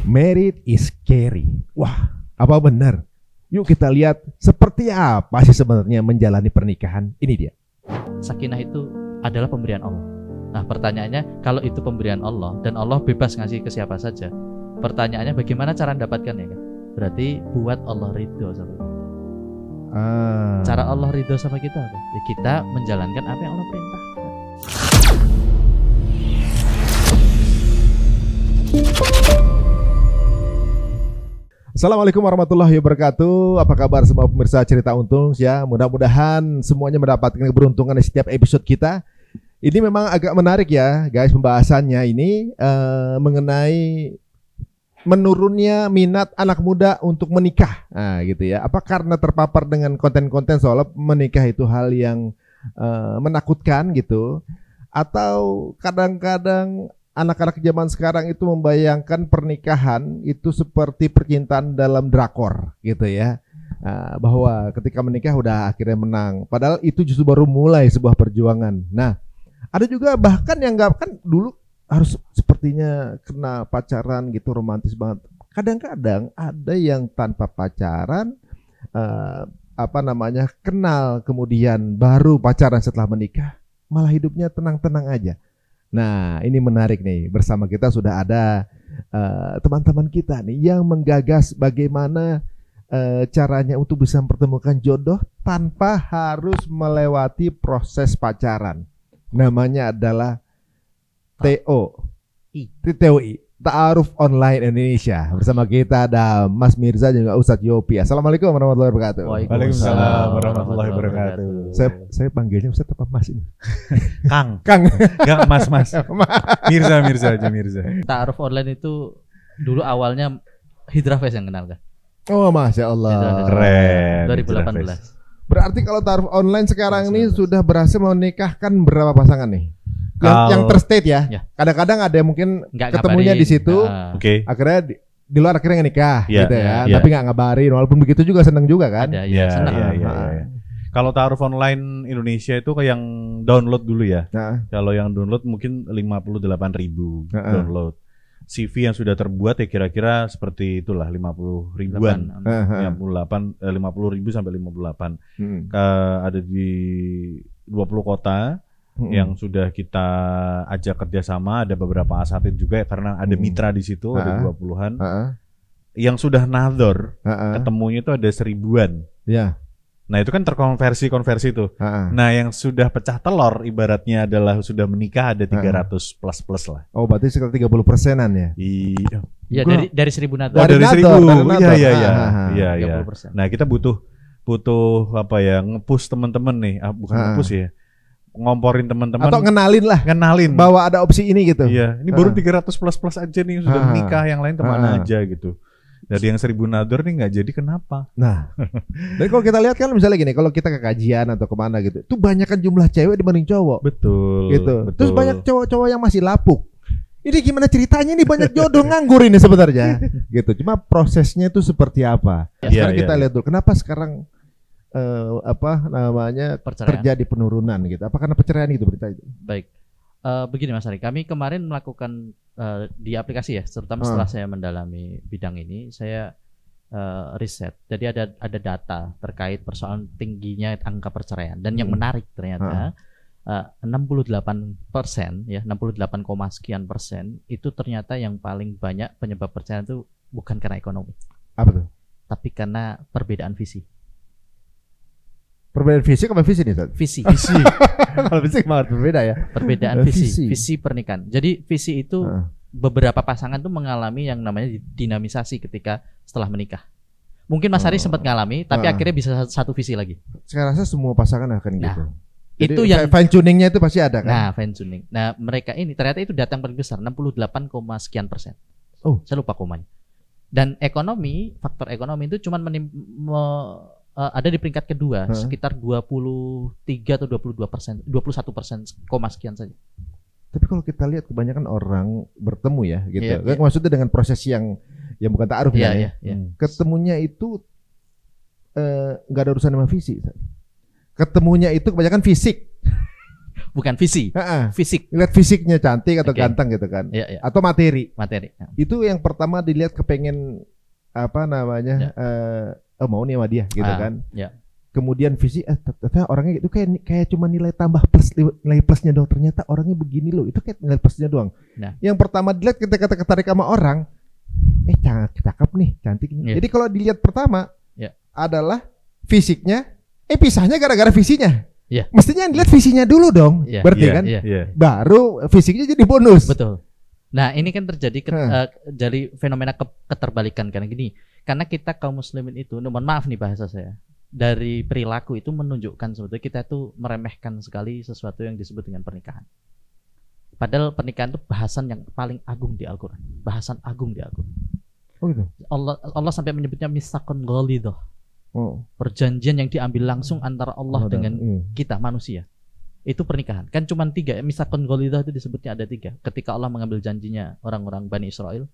Married is scary. Wah, apa benar? Yuk kita lihat seperti apa sih sebenarnya menjalani pernikahan. Ini dia. Sakinah itu adalah pemberian Allah. Nah pertanyaannya, kalau itu pemberian Allah dan Allah bebas ngasih ke siapa saja, pertanyaannya bagaimana cara mendapatkannya kan? Berarti buat Allah ridho sama kita. Cara Allah ridho sama kita apa? Ya kita menjalankan apa yang Allah perintahkan. Assalamualaikum warahmatullahi wabarakatuh. Apa kabar semua pemirsa Cerita Untung ya? Mudah-mudahan semuanya mendapatkan keberuntungan di setiap episode kita. Ini memang agak menarik ya guys, pembahasannya ini mengenai menurunnya minat anak muda untuk menikah. Nah gitu ya. Apa karena terpapar dengan konten-konten soal menikah itu hal yang menakutkan gitu? Atau kadang-kadang anak-anak zaman sekarang itu membayangkan pernikahan itu seperti percintaan dalam drakor gitu ya, bahwa ketika menikah udah akhirnya menang, padahal itu justru baru mulai sebuah perjuangan. Nah ada juga bahkan yang nggak, kan dulu harus sepertinya kena pacaran gitu, romantis banget. Kadang-kadang ada yang tanpa pacaran, kenal kemudian baru pacaran setelah menikah, malah hidupnya tenang-tenang aja. Nah ini menarik nih, bersama kita sudah ada teman-teman kita nih yang menggagas bagaimana caranya untuk bisa mempertemukan jodoh tanpa harus melewati proses pacaran. Namanya adalah TOI, Ta'aruf Online Indonesia. Bersama kita ada Mas Mirza dan juga Ustadz Yopi. Assalamualkum warahmatullahi wabarakatuh. Waalaikumsalam warahmatullahi wabarakatuh. Saya panggilnya Ustadz apa Mas ini? Kang. Kang. Enggak Mas. Mirza aja Mirza. Ta'aruf online itu dulu awalnya Hijrah Fest yang kenal kan? Oh Masya Allah. Keren. 2018. Berarti kalau ta'aruf online sekarang ini sudah berhasil menikahkan berapa pasangan nih? Yang terstate ya. Kadang-kadang ada yang mungkin nggak ketemunya ngabarin. di situ, akhirnya di luar akhirnya nikah gitu ya. Tapi nggak ngabarin, walaupun begitu juga seneng juga kan. Ada Iya. Kalau ta'aruf online Indonesia itu kayak yang download dulu ya. Kalau yang download mungkin 58.000 download. CV yang sudah terbuat ya kira-kira seperti itulah 50 ribuan. 50.000 sampai 58. Ada di 20 kota. Yang sudah kita ajak kerjasama, ada beberapa asatid juga ya, karena ada mitra di situ, ada 20-an. Yang sudah nador, ketemunya itu ada 1000-an. Ya. Nah itu kan terkonversi tuh. Nah yang sudah pecah telur ibaratnya adalah sudah menikah ada 300 plus lah. Oh berarti sekitar 30%-an ya? Iya. Iya dari 1000 nador. Oh dari 1000. Iya. 30%. Nah kita butuh apa ya, nge-push teman-teman nih, bukan nge-push ya. Ngomporin teman-teman atau ngenalin bahwa ada opsi ini gitu. Iya, ini baru 300 plus aja nih sudah menikah, yang lain kemana aja gitu. Dari yang 1000 nador nih nggak jadi kenapa? Nah, dan kalau kita lihat kan misalnya gini, kalau kita ke kajian atau kemana gitu, itu banyak kan jumlah cewek dibanding cowok. Betul. Gitu. Terus banyak cowok-cowok yang masih lapuk. Ini gimana ceritanya nih, banyak jodoh nganggur ini sebenarnya. Gitu. Cuma prosesnya itu seperti apa? Sekarang kita lihat dulu, kenapa sekarang terjadi penurunan gitu? Apa karena perceraian itu berita itu? Baik, begini Mas Ari, kami kemarin melakukan di aplikasi ya, terutama setelah saya mendalami bidang ini, saya riset. Jadi ada data terkait persoalan tingginya angka perceraian, dan yang menarik ternyata 68% ya, 68, sekian persen itu ternyata yang paling banyak penyebab perceraian itu bukan karena ekonomi. Apa tuh? Tapi karena perbedaan visi. Perbedaan fisik apa visi nih? Visi. Kalau fisik banget berbeda ya. Perbedaan visi pernikahan. Jadi visi itu beberapa pasangan tuh mengalami yang namanya dinamisasi ketika setelah menikah. Mungkin Mas Ari sempat ngalami, tapi akhirnya bisa satu visi lagi. Saya rasa semua pasangan akan gitu. Jadi itu yang fine tuningnya itu pasti ada kan? Nah, fine tuning. Nah, mereka ini ternyata itu datang paling besar 68, sekian persen. Oh, saya lupa komanya. Dan faktor ekonomi itu cuma ada di peringkat kedua, sekitar 23 atau 22%, 21%, sekian saja. Tapi kalau kita lihat kebanyakan orang bertemu ya, gitu. Maksudnya dengan proses yang bukan ta'aruf ya. Ketemunya itu nggak ada urusan sama visi. Ketemunya itu kebanyakan fisik. Bukan visi. Fisik. Lihat fisiknya cantik atau ganteng gitu kan. Atau materi. Itu yang pertama dilihat, kepengen apa namanya? Mau nih sama dia gitu kan. Kemudian fisik, ternyata orangnya itu kayak cuma nilai tambah plus, nilai plusnya doang. Ternyata orangnya begini loh, itu kayak nilai plusnya doang. Yang pertama dilihat ketika ketarik sama orang, cakep nih, cantik nih. Jadi kalau dilihat pertama adalah fisiknya, pisahnya gara-gara visinya. Mestinya yang dilihat visinya dulu dong, berarti kan. Baru fisiknya jadi bonus. Betul. Nah ini kan terjadi jadi fenomena keterbalikan karena gini. Karena kita kaum muslimin itu, mohon maaf nih bahasa saya, dari perilaku itu menunjukkan sebetulnya kita tuh meremehkan sekali sesuatu yang disebut dengan pernikahan. Padahal pernikahan itu bahasan yang paling agung di Al-Quran. Bahasan agung di Al-Quran. Oh gitu. Allah sampai menyebutnya mitsaqun ghalidhah. Perjanjian yang diambil langsung antara Allah dengan kita manusia. Itu pernikahan. Kan cuma 3. Mitsaqun ghalidhah itu disebutnya ada 3. Ketika Allah mengambil janjinya orang-orang Bani Israel,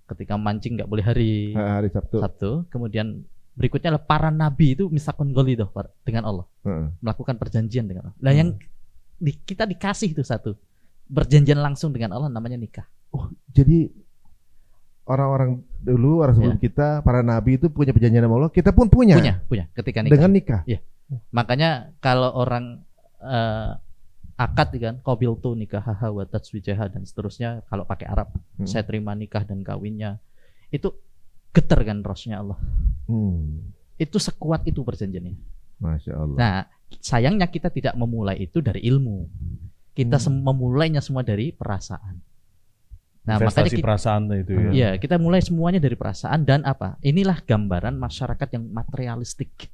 ketika mancing nggak boleh hari Sabtu. Kemudian berikutnya adalah para nabi itu mitsaqun ghalidhah dengan Allah. Melakukan perjanjian dengan Allah. Nah yang kita dikasih itu satu. Perjanjian langsung dengan Allah namanya nikah. Jadi orang-orang dulu, orang sebelum kita, para nabi itu punya perjanjian sama Allah, kita pun punya ketika nikah. Dengan nikah. Makanya kalau orang akad kan, qabiltu nikahaha wa tazwijaha dan seterusnya, kalau pakai Arab, saya terima nikah dan kawinnya. Itu getar kan rosnya Allah. Itu sekuat itu perjanjiannya. Masya Allah. Nah sayangnya kita tidak memulai itu dari ilmu. Kita memulainya semua dari perasaan. Nah makanya perasaan itu kita mulai semuanya dari perasaan. Dan apa? Inilah gambaran masyarakat yang materialistik,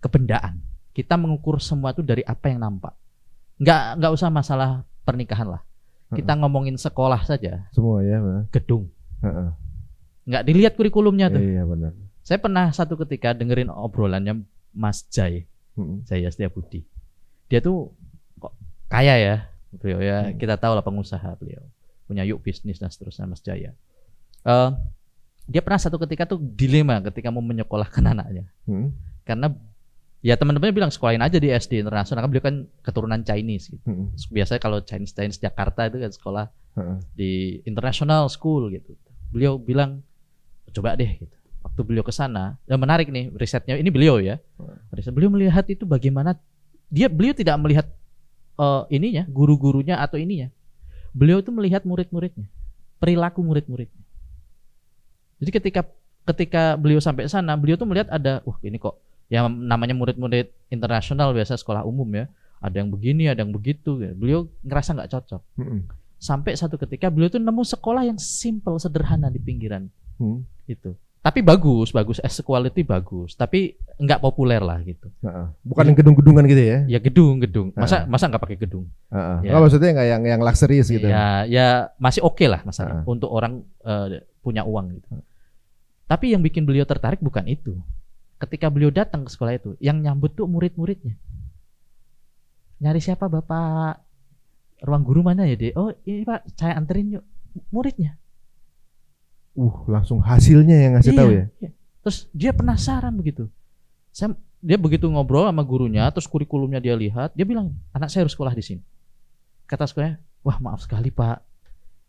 kebendaan. Kita mengukur semua itu dari apa yang nampak. Nggak usah masalah pernikahan lah. Kita ngomongin sekolah saja. Semua gedung. Nggak dilihat kurikulumnya tuh. Iya benar. Saya pernah satu ketika dengerin obrolannya Mas Jai, Jaya Setiabudi. Dia tuh kok kaya ya, beliau ya. Kita tahu lah pengusaha beliau, punya yuk bisnis dan seterusnya Mas Jaya. Dia pernah satu ketika tuh dilema ketika mau menyekolahkan anaknya, karena ya teman-temannya bilang sekolahin aja di SD internasional, kan beliau kan keturunan Chinese gitu. Biasanya kalau Chinese Jakarta itu kan sekolah di international school gitu. Beliau bilang coba deh gitu. Waktu beliau ke sana, menarik nih risetnya, ini beliau ya. Beliau melihat itu bagaimana beliau tidak melihat ininya, guru-gurunya atau ininya. Beliau itu melihat murid-muridnya, perilaku murid-muridnya. Jadi ketika beliau sampai sana, beliau tuh melihat ada, ini kok yang namanya murid-murid internasional biasa sekolah umum ya, ada yang begini, ada yang begitu. Beliau ngerasa nggak cocok. Sampai satu ketika beliau tuh nemu sekolah yang simple, sederhana di pinggiran itu. Tapi bagus, as quality bagus, tapi nggak populer lah gitu. Bukan yang gedung-gedungan gitu ya? Ya gedung. Masa nggak pakai gedung? Ya. Maksudnya nggak yang luxurious gitu? Ya masih oke lah masalahnya untuk orang punya uang gitu. Tapi yang bikin beliau tertarik bukan itu. Ketika beliau datang ke sekolah itu, yang nyambut tuh murid-muridnya. Nyari siapa Bapak? Ruang guru mana ya, Dek? Oh ini Pak, saya anterin yuk. Muridnya. Langsung hasilnya yang ngasih tahu ya. Terus dia penasaran begitu. Dia begitu ngobrol sama gurunya, terus kurikulumnya dia lihat, dia bilang, anak saya harus sekolah di sini. Kata sekolahnya, wah maaf sekali Pak,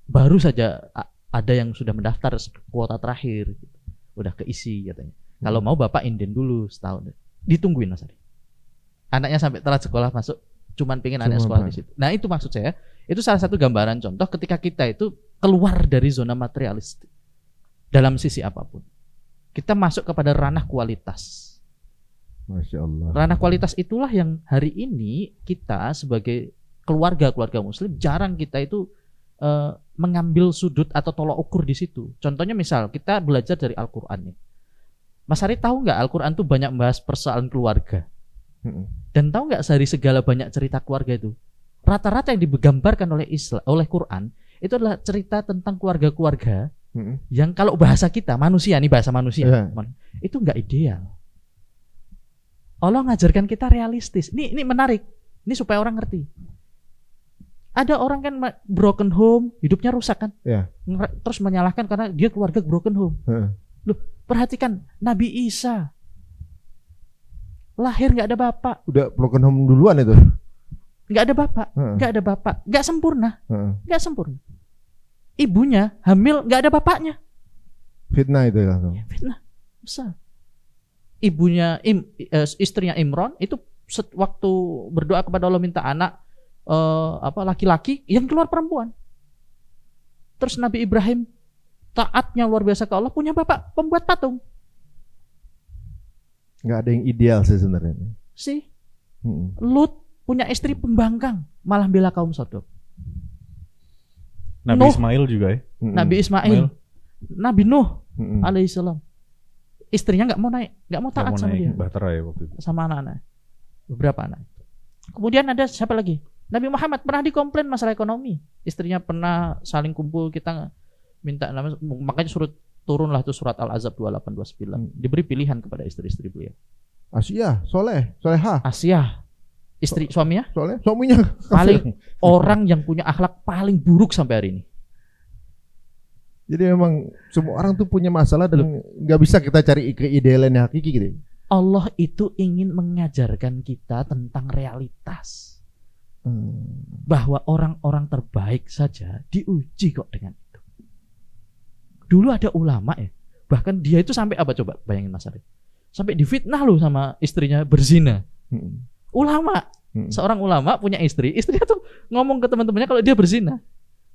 baru saja ada yang sudah mendaftar kuota terakhir, gitu. Udah keisi katanya. Kalau mau Bapak inden dulu setahun. Ditungguin Mas Ari. Anaknya sampai telat sekolah masuk, cuman pengen anak sekolah di situ. Nah itu maksud saya, itu salah satu gambaran contoh ketika kita itu keluar dari zona materialistik. Dalam sisi apapun, kita masuk kepada ranah kualitas. Masya Allah. Ranah kualitas itulah yang hari ini kita sebagai keluarga Muslim jarang kita itu mengambil sudut atau tolak ukur di situ. Contohnya misal kita belajar dari Al-Quran nih. Mas Ari tahu nggak Al-Quran tuh banyak membahas persoalan keluarga. Dan tahu nggak dari segala banyak cerita keluarga itu, rata-rata yang digambarkan oleh Quran itu adalah cerita tentang keluarga-keluarga yang kalau bahasa kita manusia nih, bahasa manusia itu nggak ideal. Allah ngajarkan kita realistis. Ini menarik. Ini supaya orang ngerti. Ada orang kan broken home, hidupnya rusak kan, terus menyalahkan karena dia keluarga broken home. Loh, perhatikan Nabi Isa lahir nggak ada bapak. Udah broken home duluan itu. nggak ada bapak, nggak sempurna, nggak sempurna. Ibunya hamil nggak ada bapaknya. Fitnah itu langsung. Fitnah besar. Ibunya istrinya Imran itu waktu berdoa kepada Allah minta anak laki-laki yang keluar perempuan. Terus Nabi Ibrahim taatnya luar biasa ke Allah, punya bapak pembuat patung. Nggak ada yang ideal sih sebenarnya. Lut punya istri pembangkang, malah bela kaum Sodom. Nabi Ismail juga ya. Nabi Ismail. Nabi Nuh alaihissalam. Istrinya nggak mau naik, nggak mau taat sama dia. Bahtera ya waktu itu. Sama anak-anak. Beberapa anak. Kemudian ada siapa lagi? Nabi Muhammad pernah dikomplain masalah ekonomi. Istrinya pernah saling kumpul, kita minta nama, makanya suruh turunlah tuh surat Al-Azab 28-29. Diberi pilihan kepada istri-istri beliau. Asia, Solehah. Asia. Istri suaminya? Suaminya paling orang yang punya akhlak paling buruk sampai hari ini. Jadi memang semua orang tuh punya masalah dan nggak bisa kita cari keidealan yang hakiki gitu. Allah itu ingin mengajarkan kita tentang realitas. Bahwa orang-orang terbaik saja diuji kok dengan itu. Dulu ada ulama ya, bahkan dia itu sampai apa coba bayangin Mas Arif? Sampai difitnah loh sama istrinya berzina. Ulama, seorang ulama punya istrinya tuh ngomong ke teman-temannya kalau dia berzina.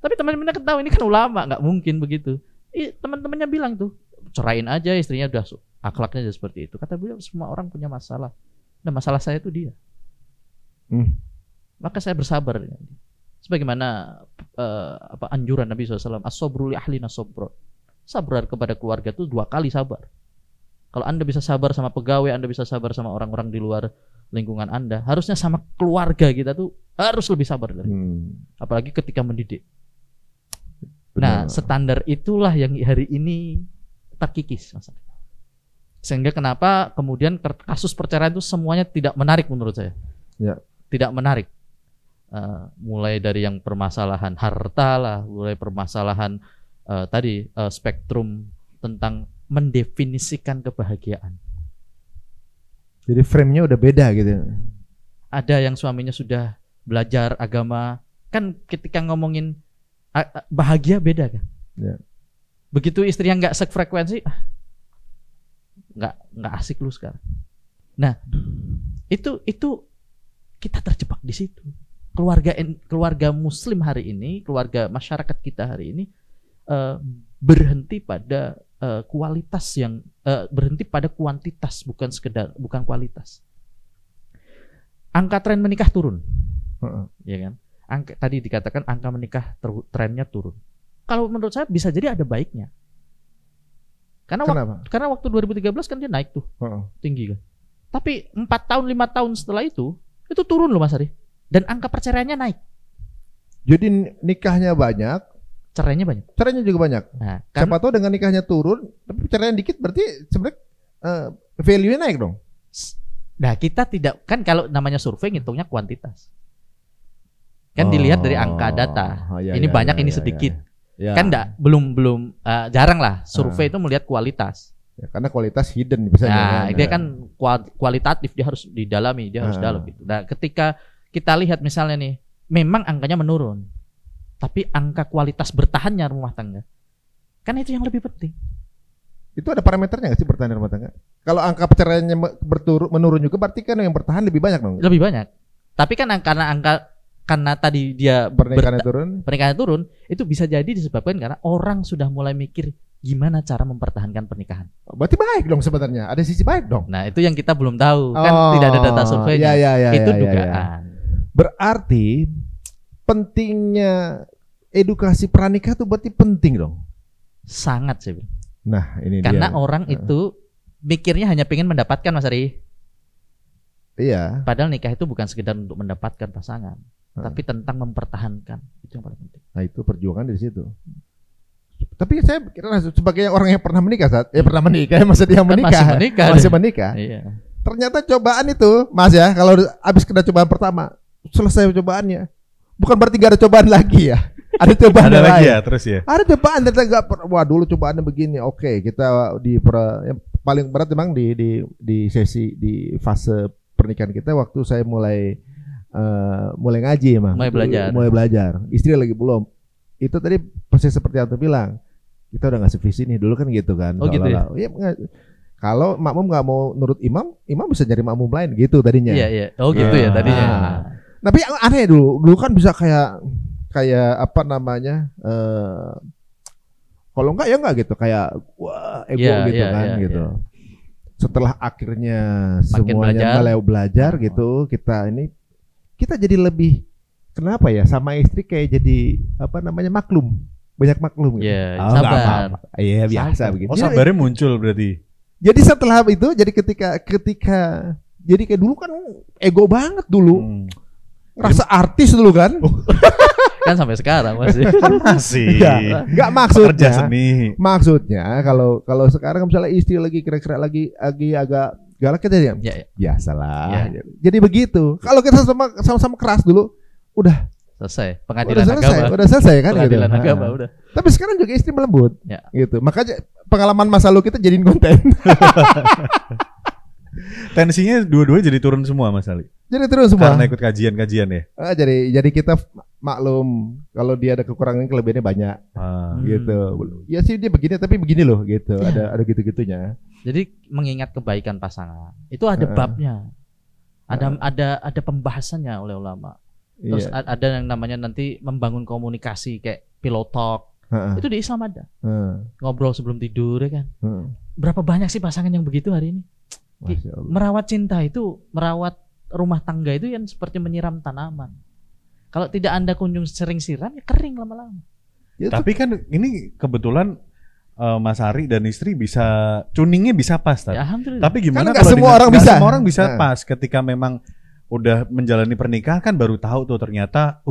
Tapi teman-temannya ketahui ini kan ulama, nggak mungkin begitu. Teman-temannya bilang tuh, cerain aja istrinya, udah akhlaknya aja seperti itu. Kata beliau semua orang punya masalah. Nah masalah saya itu dia. Maka saya bersabar. Sebagaimana anjuran Nabi SAW, as-sabru li ahlina sabra. Sabar kepada keluarga itu 2 kali sabar. Kalau Anda bisa sabar sama pegawai, Anda bisa sabar sama orang-orang di luar lingkungan Anda, harusnya sama keluarga kita tuh harus lebih sabar dari apalagi ketika mendidik. Nah, standar itulah yang hari ini terkikis, Mas. Sehingga kenapa kemudian kasus perceraian itu semuanya tidak menarik menurut saya. Ya. Tidak menarik. Mulai dari yang permasalahan harta lah, mulai permasalahan spektrum tentang mendefinisikan kebahagiaan. Jadi frame-nya udah beda gitu. Ada yang suaminya sudah belajar agama, kan ketika ngomongin bahagia beda kan. Ya. Begitu istrinya nggak sefrekuensi, nggak asik lu sekarang. Nah, itu kita terjebak di situ. Keluarga Muslim hari ini, keluarga masyarakat kita hari ini berhenti pada kualitas yang berhenti pada kuantitas, bukan kualitas. Angka tren menikah turun, ya kan? Tadi dikatakan angka menikah trennya turun. Kalau menurut saya bisa jadi ada baiknya. Karena waktu 2013 kan dia naik tuh, tinggi kan. Tapi 4 tahun 5 tahun setelah itu turun loh Mas Ari. Dan angka perceraiannya naik. Jadi nikahnya banyak, cerainya banyak. Cerainya juga banyak. Nah, siapa tahu dengan nikahnya turun, tapi cerainya dikit, berarti sebenarnya value-nya naik dong. Nah, kita tidak, kan kalau namanya survei ngitungnya kuantitas. Kan dilihat dari angka data. Ini banyak, ini sedikit. Ya. Kan belum jarang lah survei itu melihat kualitas. Ya, karena kualitas hidden bisa. Nah, dia kan kualitatif, dia harus didalami, dia harus dalam gitu. Nah, ketika kita lihat misalnya nih, memang angkanya menurun, tapi angka kualitas bertahannya rumah tangga, kan itu yang lebih penting. Itu ada parameternya nggak sih bertahan rumah tangga? Kalau angka perceraiannya menurun juga, berarti kan yang bertahan lebih banyak dong? Lebih banyak. Tapi kan karena tadi dia pernikahannya turun, itu bisa jadi disebabkan karena orang sudah mulai mikir gimana cara mempertahankan pernikahan. Berarti baik dong sebenarnya, ada sisi baik dong. Nah itu yang kita belum tahu, kan tidak ada data surveinya. Itu dugaan. Berarti pentingnya edukasi pranikah itu berarti penting dong. Sangat sih. Nah ini karena orang itu mikirnya hanya pengen mendapatkan, Mas Ari. Iya. Padahal nikah itu bukan sekedar untuk mendapatkan pasangan, tapi tentang mempertahankan. Itu yang paling penting. Nah itu perjuangan di situ. Tapi saya kira sebagai orang yang pernah menikah pernah menikah, maksudnya yang menikah, masih menikah. Iya. Ternyata cobaan itu, Mas ya, kalau habis kena cobaan pertama, selesai cobaannya, bukan berarti gak ada cobaan lagi ya. Ada cobaan ada lagi lain. Ya, terus ya. Ada cobaan wah dulu cobaannya begini. Oke, kita yang paling berat memang di sesi di fase pernikahan kita waktu saya mulai mulai ngaji emang. Mulai belajar. Istri lagi belum. Itu tadi persis seperti yang tuh bilang. Kita udah ngasih visi nih dulu kan gitu kan. Oh gitu ya? Kalau makmum nggak mau nurut imam bisa nyari makmum lain gitu tadinya. Iya. Oh gitu ya tadinya. Tapi aneh dulu kan bisa kayak apa namanya? Kalau enggak ya enggak gitu, kayak wah ego gitu kan gitu. Setelah akhirnya makin semuanya belajar gitu, kita jadi lebih kenapa ya sama istri kayak jadi apa namanya maklum, banyak maklum gitu. Sabar. Iya biasa begitu. Oh sabarnya muncul berarti. Jadi setelah itu jadi ketika jadi kayak dulu kan ego banget dulu. Rasa artis dulu kan. Kan sampai sekarang masih. Enggak maksudnya. Seni. Maksudnya kalau sekarang misalnya istri lagi kira-kira lagi agak galak kita ya. Biasalah. Jadi begitu. Kalau kita sama-sama keras dulu udah selesai pengadilan agama. Udah selesai kan pengadilan gitu. Agama udah. Tapi sekarang juga istri melembut. Gitu. Makanya pengalaman masa lalu kita jadiin konten. Tensinya dua-duanya jadi turun semua Mas Ali. Jadi turun semua. Karena ikut kajian-kajian ya. Jadi kita maklum kalau dia ada kekurangan kelebihannya banyak. Gitu. Ya sih dia begini tapi begini loh gitu. Ada gitu-gitunya. Jadi mengingat kebaikan pasangan. Itu ada babnya. Ada pembahasannya oleh ulama. Terus ada yang namanya nanti membangun komunikasi kayak pillow talk. Itu di Islam ada. Ngobrol sebelum tidur ya kan. Berapa banyak sih pasangan yang begitu hari ini? Merawat cinta itu, merawat rumah tangga itu yang seperti menyiram tanaman. Kalau tidak Anda kunjung sering siram ya kering lama-lama. Tapi kan ini kebetulan Mas Ari dan istri bisa tuningnya bisa pas tadi. Tapi gimana kalau semua orang bisa pas ketika memang udah menjalani pernikahan kan baru tahu tuh ternyata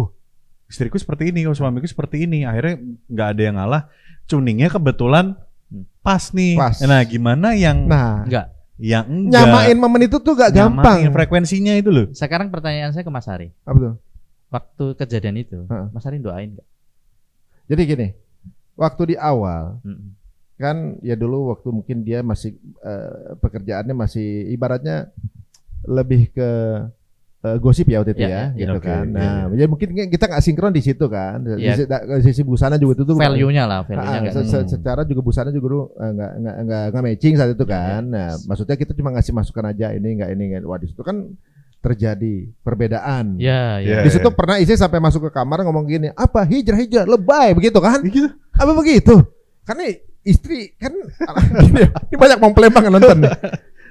istriku seperti ini, suamiku seperti ini. Akhirnya nggak ada yang ngalah. Tuningnya kebetulan pas nih. Nah, gimana yang enggak? Yang nyamain momen itu tuh gak gampang. Frekuensinya itu loh. Sekarang pertanyaan saya ke Mas Ari. Apa tuh? Waktu kejadian itu, Mas Ari doain nggak? Jadi gini, waktu di awal kan ya dulu waktu mungkin dia masih pekerjaannya masih ibaratnya lebih ke gosip ya waktu itu gitu kan. Nah, jadi mungkin kita nggak sinkron di situ kan. Sisi busana juga itu tuh value-nya lah, secara juga busana juga dulu nggak matching saat itu kan. Nah, maksudnya kita cuma ngasih masukan aja ini nggak. Wah, di situ kan terjadi perbedaan. Di situ pernah istri sampai masuk ke kamar ngomong gini, apa hijrah lebay begitu kan? Apa begitu? Karena istri kan ini banyak mempelai banget nonton nih.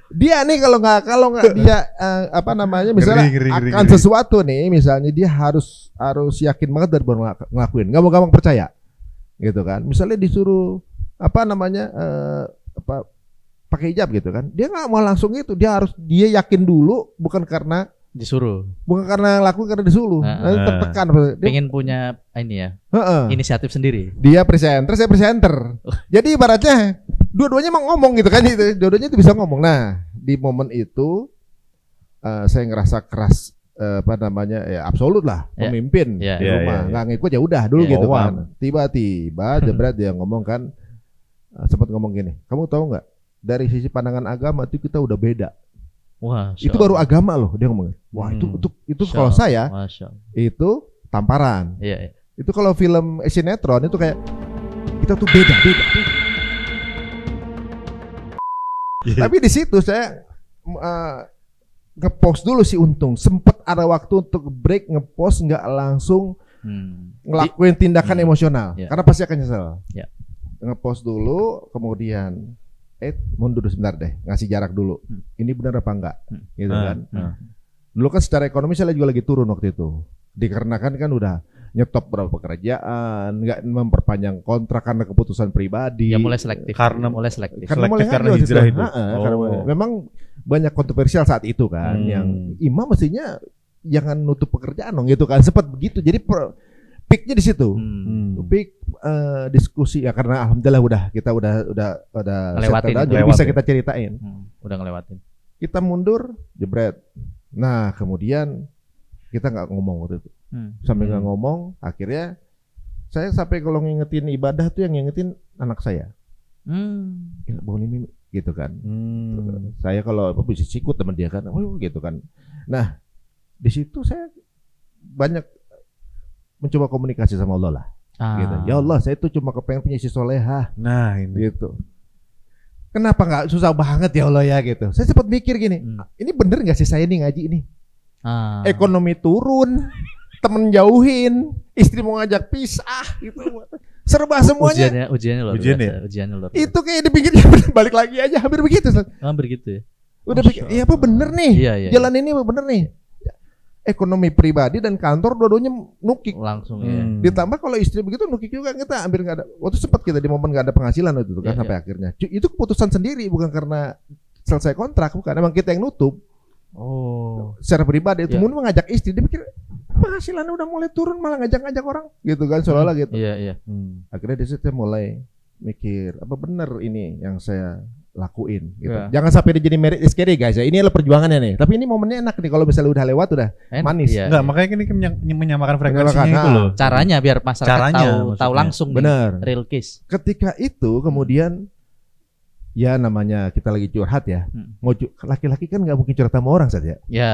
Dia nih kalau nggak dia apa namanya misalnya akan sesuatu nih misalnya dia harus yakin banget dari baru ngelakuin, nggak mau gampang percaya gitu kan. Misalnya disuruh apa namanya pakai hijab gitu kan, dia nggak mau langsung itu, dia yakin dulu bukan karena disuruh, bukan karena laku karena disuruh. Nanti tertekan. Pengen punya ini ya inisiatif sendiri. Dia presenter, saya presenter. Jadi ibaratnya dua-duanya mau ngomong gitu kan, itu dua-duanya itu bisa ngomong. Nah di momen itu saya ngerasa keras apa namanya ya absolut lah pemimpin di rumah nggak ngikut ya udah dulu gitu kan. Tiba-tiba jebret dia ngomong kan, sempat ngomong gini, kamu tahu nggak dari sisi pandangan agama itu kita udah beda. Wah, itu baru agama loh dia ngomong. Wah itu kalau saya itu tamparan. Itu kalau film sinetron itu kayak kita tuh beda. Tapi di situ saya ngepost dulu sih untung. Sempet ada waktu untuk break ngepost, nggak langsung ngelakuin tindakan emosional. Karena pasti akan nyesel. Ngepost dulu, kemudian mundur sebentar deh, ngasih jarak dulu. Ini benar apa enggak? Gitu kan. Dulu kan secara ekonomi saya juga lagi turun waktu itu. Dikarenakan kan udah nyetop beberapa pekerjaan, nggak memperpanjang kontrak karena keputusan pribadi. Ya mulai selektif. Karena hijrah itu. Karena memang banyak kontroversial saat itu kan, yang imam mestinya jangan nutup pekerjaan dong gitu kan, sempat begitu. Jadi peaknya di situ. Peak diskusi ya, karena alhamdulillah kita udah ngelewatin, jadi bisa kita ceritain. Udah ngelewatin. Kita mundur, jebret. Nah kemudian kita nggak ngomong waktu itu. Sampai nggak ngomong, akhirnya saya sampai kalau ngingetin ibadah tuh yang ngingetin anak saya. Bangun ini gitu kan. Saya kalau bisa sikut teman dia kan, gitu kan. Nah Di situ saya banyak mencoba komunikasi sama Allah lah. Gitu. Ya Allah, saya tuh cuma kepengen punya istri solehah. Nah ini gitu. Kenapa nggak susah banget ya Allah ya gitu. Saya sempat mikir gini, ini bener nggak sih saya nih ngaji ini? Ekonomi turun, temen jauhin, istri mau ngajak pisah gitu. Serba semuanya. Ujiannya luar biasa. Itu kayak dipikirnya balik lagi aja, hampir begitu. Hampir gitu ya. Udah pikir, iya apa bener nih? Iya. Jalan ini apa bener nih? Ekonomi pribadi dan kantor dua-duanya nukik langsung ya. Ditambah kalau istri begitu nukik juga, kita hampir nggak ada. Waktu sempat kita di momen nggak ada penghasilan waktu itu kan sampai akhirnya. Itu keputusan sendiri, bukan karena selesai kontrak, bukan. Emang kita yang nutup. Secara pribadi itu mungkin mengajak istri, dia pikir penghasilannya udah mulai turun malah ngajak-ngajak orang gitu kan seolah-olah gitu. Iya. Akhirnya di situ saya mulai mikir apa bener ini yang saya lakuin gitu. Jangan sampai dia jadi merit is carry guys ya. Ini adalah perjuangannya nih. Tapi ini momennya enak nih kalau misalnya udah lewat udah manis. Enggak, makanya ini menyamakan frekuensinya itu loh. Caranya biar masyarakat tahu langsung bener. Real case. Ketika itu kemudian ya namanya kita lagi curhat ya. Laki-laki kan nggak mungkin curhat sama orang saja. Ya.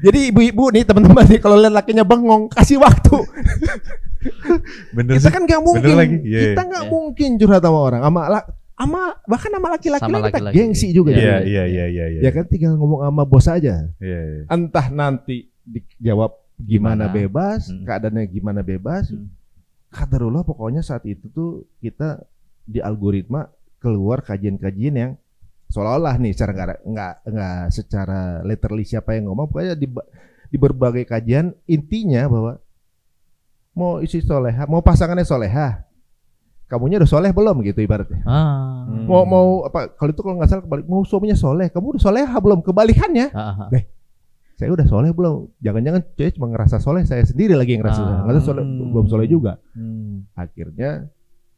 Jadi ibu-ibu nih teman-teman nih kalau lihat lakinya bengong kasih waktu. Bener kita kan nggak mungkin. Kita nggak mungkin curhat sama orang. Bahkan sama laki-laki kita gengsi juga. Iya. Ya kan tinggal ngomong sama bos aja. Entah nanti dijawab gimana bebas, keadaannya gimana bebas. Qadarullah pokoknya saat itu tuh kita di algoritma keluar kajian-kajian yang seolah-olah nih secara nggak secara literally siapa yang ngomong, pokoknya di berbagai kajian intinya bahwa mau istri solehah, mau pasangannya solehah, kamunya udah soleh belum gitu ibaratnya. Mau apa kalau itu kalau nggak salah kebalik, mau suaminya soleh, kamu udah solehah belum, kebalikannya. Saya udah soleh belum, jangan-jangan cewek cuma ngerasa soleh, saya sendiri lagi yang ngerasa soleh, belum soleh juga. Akhirnya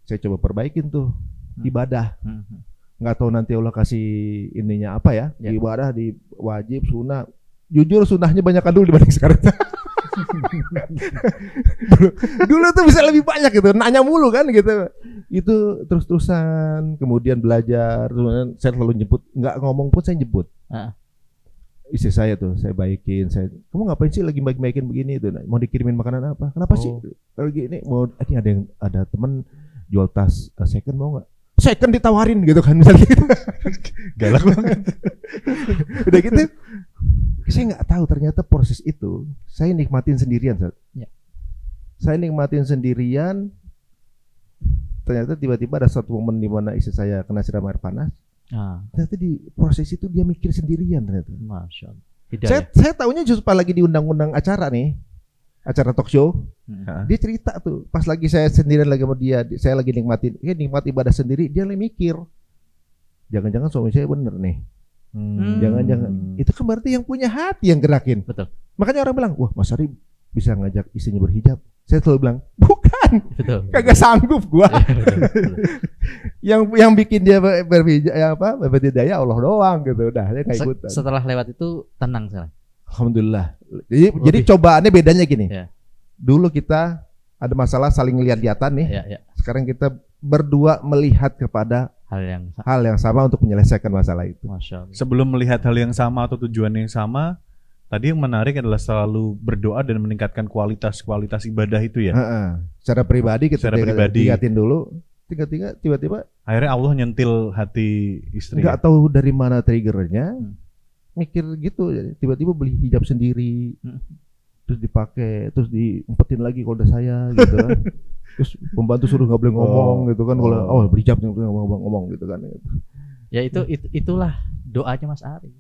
saya coba perbaikin tuh ibadah. Nggak tahu nanti Allah kasih ininya apa ya, ibadah di wajib sunnah. Jujur sunnahnya banyak dulu dibanding sekarang. dulu tuh bisa lebih banyak gitu, nanya mulu kan gitu. Itu terus-terusan, kemudian belajar, kemudian saya selalu jemput, nggak ngomong pun saya jemput. Istri saya tuh saya baikin, kamu ngapain sih lagi baik-baikin begini itu, mau dikirimin makanan apa? Kenapa sih lagi ini mau ini ada temen jual tas second, mau nggak? Second ditawarin gitu kan misalnya gitu. Galak banget. Udah gitu saya nggak tahu ternyata proses itu saya nikmatin sendirian saya nikmatin sendirian. Ternyata tiba-tiba ada satu momen di mana istri saya kena siram air panas. Ternyata di proses itu dia mikir sendirian ternyata. Masya Allah. Saya tahunya justru pas lagi diundang-undang acara nih, acara talk show. Dia cerita tuh pas lagi saya sendirian lagi sama dia, saya lagi nikmat ibadah sendiri, dia lagi mikir, jangan-jangan suami saya bener nih. Jangan-jangan itu kan berarti yang punya hati yang gerakin. Betul. Makanya orang bilang, wah Mas Ari bisa ngajak istrinya berhijab. Saya selalu bilang, bukan. Betul. Kagak sanggup gua. yang bikin dia berhijab berbudaya Allah doang gitu. Udah dia kayak ikutan. Setelah lewat itu tenang sekarang. Alhamdulillah. Jadi cobaannya bedanya gini. Dulu kita ada masalah saling lihat-lihatan nih. Sekarang kita berdua melihat kepada hal yang sama untuk menyelesaikan masalah itu. Masya Allah. Sebelum melihat hal yang sama atau tujuan yang sama, tadi yang menarik adalah selalu berdoa dan meningkatkan kualitas ibadah itu ya. Secara pribadi kita lihatin dulu, tiba-tiba akhirnya Allah nyentil hati istri. Nggak tahu dari mana triggernya, mikir gitu, tiba-tiba beli hijab sendiri, terus dipakai, terus diumpetin lagi kalau udah saya gitu kan. Terus pembantu suruh nggak boleh ngomong gitu kan, kalau berhijab nggak boleh ngomong gitu kan. Ya itulah doanya Mas Ari.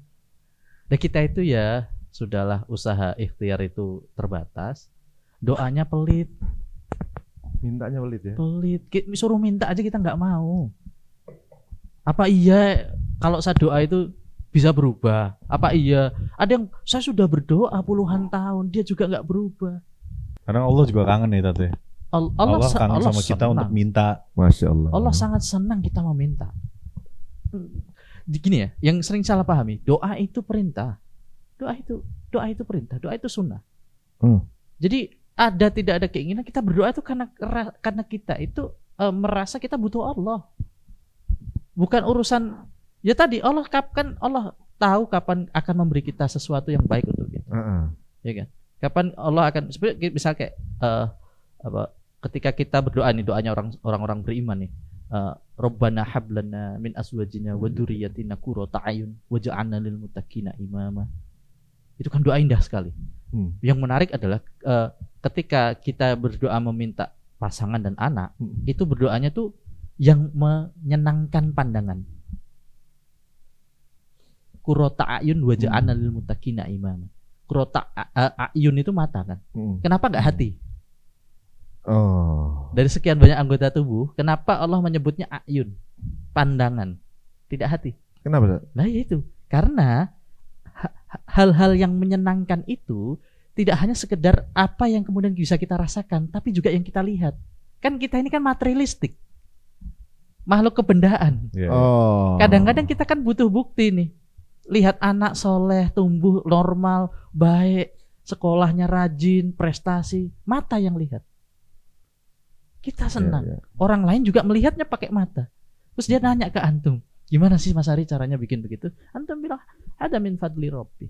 Dan kita itu ya sudahlah, usaha ikhtiar itu terbatas, doanya pelit. Mintanya pelit ya. Pelit, suruh minta aja kita nggak mau. Apa iya kalau saya doa itu bisa berubah? Apa iya ada yang saya sudah berdoa puluhan tahun dia juga nggak berubah? Karena Allah juga kangen nih Tante. Allah kangen sama kita untuk minta. Masya Allah. Allah sangat senang kita meminta. Gini ya, yang sering salah pahami, doa itu perintah. Doa itu perintah, doa itu sunnah. Jadi tidak ada keinginan kita berdoa itu karena kita itu merasa kita butuh Allah. Bukan urusan ya tadi Allah tahu kapan akan memberi kita sesuatu yang baik untuk kita. ya kan? Kapan Allah akan sebenarnya misal kayak ketika kita berdoa nih, doanya orang-orang beriman nih, Rabbana hablana min azwajina wa dzurriyyatina qurrata a'yun waj'alna lil muttaqina imama. Itu kan doa indah sekali. Yang menarik adalah ketika kita berdoa meminta pasangan dan anak, itu berdoanya tuh yang menyenangkan pandangan. Qurrata a'yun waj'alna lil muttaqina imama. Qurrata a'yun itu mata kan. Kenapa enggak hati? Dari sekian banyak anggota tubuh, kenapa Allah menyebutnya a'yun? Pandangan, tidak hati. Kenapa? Nah itu, karena hal-hal yang menyenangkan itu tidak hanya sekedar apa yang kemudian bisa kita rasakan, tapi juga yang kita lihat. Kan kita ini kan materialistik, makhluk kebendaan. Kadang-kadang kita kan butuh bukti nih. Lihat anak soleh, tumbuh normal, baik, sekolahnya rajin, prestasi, mata yang lihat. Kita senang. Orang lain juga melihatnya pakai mata. Terus dia nanya ke antum, gimana sih Mas Ari caranya bikin begitu? Antum bilang, ada min fadli Rabbi.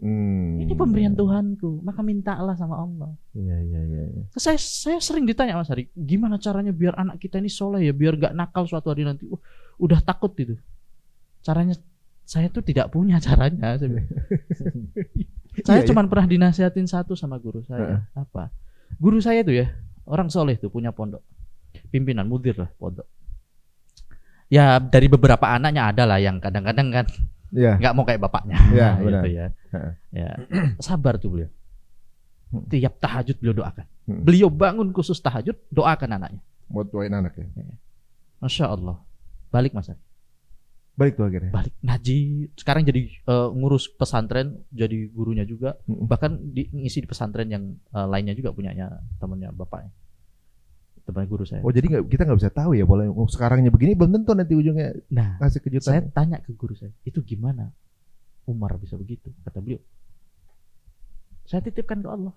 Ini pemberian Tuhanku, maka mintalah sama Allah. Saya sering ditanya Mas Ari, gimana caranya biar anak kita ini soleh ya, biar gak nakal suatu hari nanti. Udah takut itu. Caranya saya tuh tidak punya caranya. Saya cuma pernah dinasihatin satu sama guru saya. Apa? Guru saya tuh ya, orang soleh tuh, punya pondok, pimpinan, mudir lah pondok. Ya dari beberapa anaknya ada lah yang kadang-kadang kan nggak mau kayak bapaknya. Gitu ya. Sabar tuh beliau. Tiap tahajud beliau doakan. Beliau bangun khusus tahajud, doakan anaknya. Buat doain anaknya. Masya Allah. Balik Mas Ari. Balik tuh akhirnya. Balik ngaji. Sekarang jadi ngurus pesantren, jadi gurunya juga. Bahkan ngisi di pesantren yang lainnya juga punyanya temannya bapaknya, teman guru saya. Oh jadi kita nggak bisa tahu ya, boleh sekarangnya begini belum tentu nanti ujungnya. Nah, kasih kejutan. Saya tanya ke guru saya, itu gimana Umar bisa begitu? Kata beliau, saya titipkan ke Allah.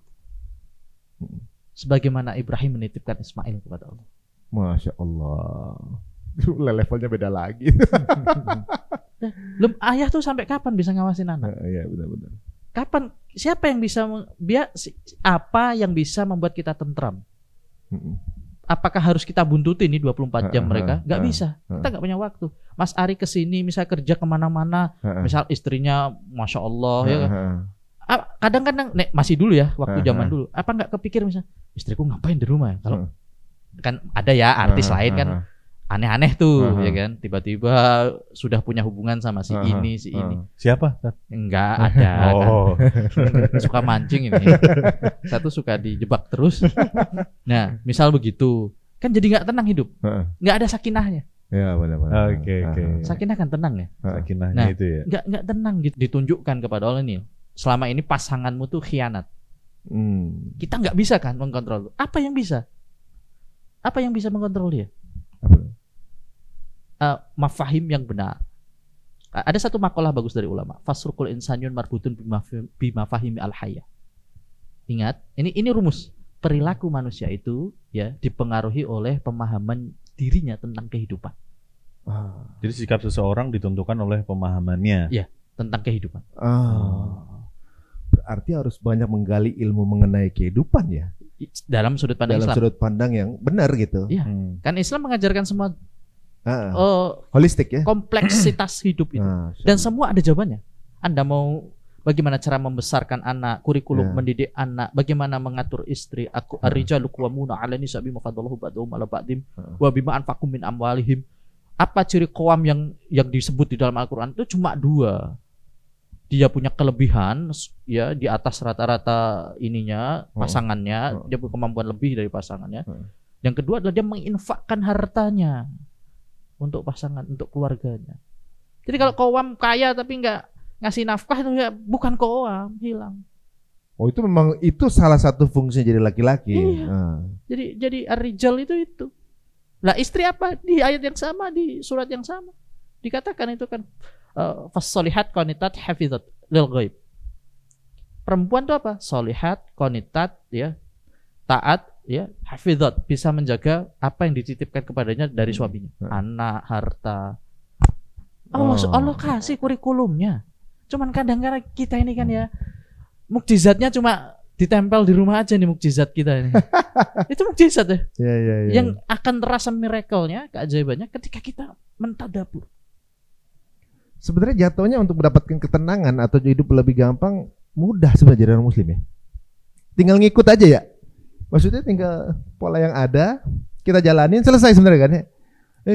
Sebagaimana Ibrahim menitipkan Ismail kepada Allah. Masya Allah. Levelnya beda lagi. Belum, ayah tuh sampai kapan bisa ngawasin anak? Iya benar-benar. Kapan? Siapa yang bisa apa yang bisa membuat kita tentram? Apakah harus kita buntuti ini 24 jam mereka? Gak bisa. Kita gak punya waktu. Mas Ari kesini, misal kerja kemana-mana, misal istrinya, masya Allah, ya kan? Kadang-kadang, masih dulu ya, waktu zaman dulu. Apa nggak kepikir misal, istriku ngapain di rumah? Kalau kan ada ya artis lain kan. Aneh-aneh tuh, ya kan? Tiba-tiba sudah punya hubungan sama si ini, si ini. Siapa? Enggak ada. Kan? Suka mancing ini. Satu suka dijebak terus. Nah, misal begitu, kan jadi nggak tenang hidup. Nggak ada sakinahnya. Ya benar-benar. Oke. Sakinah kan tenang ya. Sakinahnya itu ya. Nggak tenang gitu. Ditunjukkan kepada Allah nih. Selama ini pasanganmu tuh khianat. Kita nggak bisa kan mengkontrol. Apa yang bisa? Apa yang bisa mengkontrol dia? Mafahim yang benar. Ada satu makalah bagus dari ulama. Fasrukul insanyun marbutun bimafahimi al-hayya. Ingat, ini rumus. Perilaku manusia itu ya dipengaruhi oleh pemahaman dirinya tentang kehidupan. Jadi sikap seseorang ditentukan oleh pemahamannya. Ya, tentang kehidupan. Berarti harus banyak menggali ilmu mengenai kehidupan ya. Dalam sudut pandang Islam. Sudut pandang yang benar gitu. Iya. Kan Islam mengajarkan semua holistik ya. Kompleksitas hidup itu. Dan semua ada jawabannya. Anda mau bagaimana cara membesarkan anak, kurikulum mendidik anak, bagaimana mengatur istri, ar-rijalu qawwamuna 'ala nisa bima faddalahu ba'dhum 'ala ba'dhin wa bima anfaqu min amwalihim. Apa ciri qawam yang disebut di dalam Al-Qur'an itu cuma 2. Dia punya kelebihan ya di atas rata-rata ininya pasangannya, dia punya kemampuan lebih dari pasangannya. Yang kedua adalah dia menginfakkan hartanya untuk pasangan, untuk keluarganya. Jadi kalau qawam kaya tapi enggak ngasih nafkah itu ya bukan qawam, hilang. Oh itu memang itu salah satu fungsi jadi laki-laki. Iya. Jadi ar-rijal itu. Lah istri apa? Di ayat yang sama, di surat yang sama dikatakan itu kan fas-solihat qanitat hafizat lil ghaib. Perempuan itu apa? Solihat, qanitat ya, taat ya, hafizat, bisa menjaga apa yang dititipkan kepadanya dari suaminya, anak, harta. Allah kasih kurikulumnya. Cuman kadang-kadang kita ini kan ya mukjizatnya cuma ditempel di rumah aja nih mukjizat kita ini. Itu mukjizat ya. Yang akan terasa miracle-nya, keajaibannya ketika kita mentadabur. Sebenarnya jatuhnya untuk mendapatkan ketenangan atau hidup lebih gampang mudah sebenarnya orang muslim ya. Tinggal ngikut aja ya. Maksudnya tinggal pola yang ada kita jalanin selesai sebenarnya kan ya.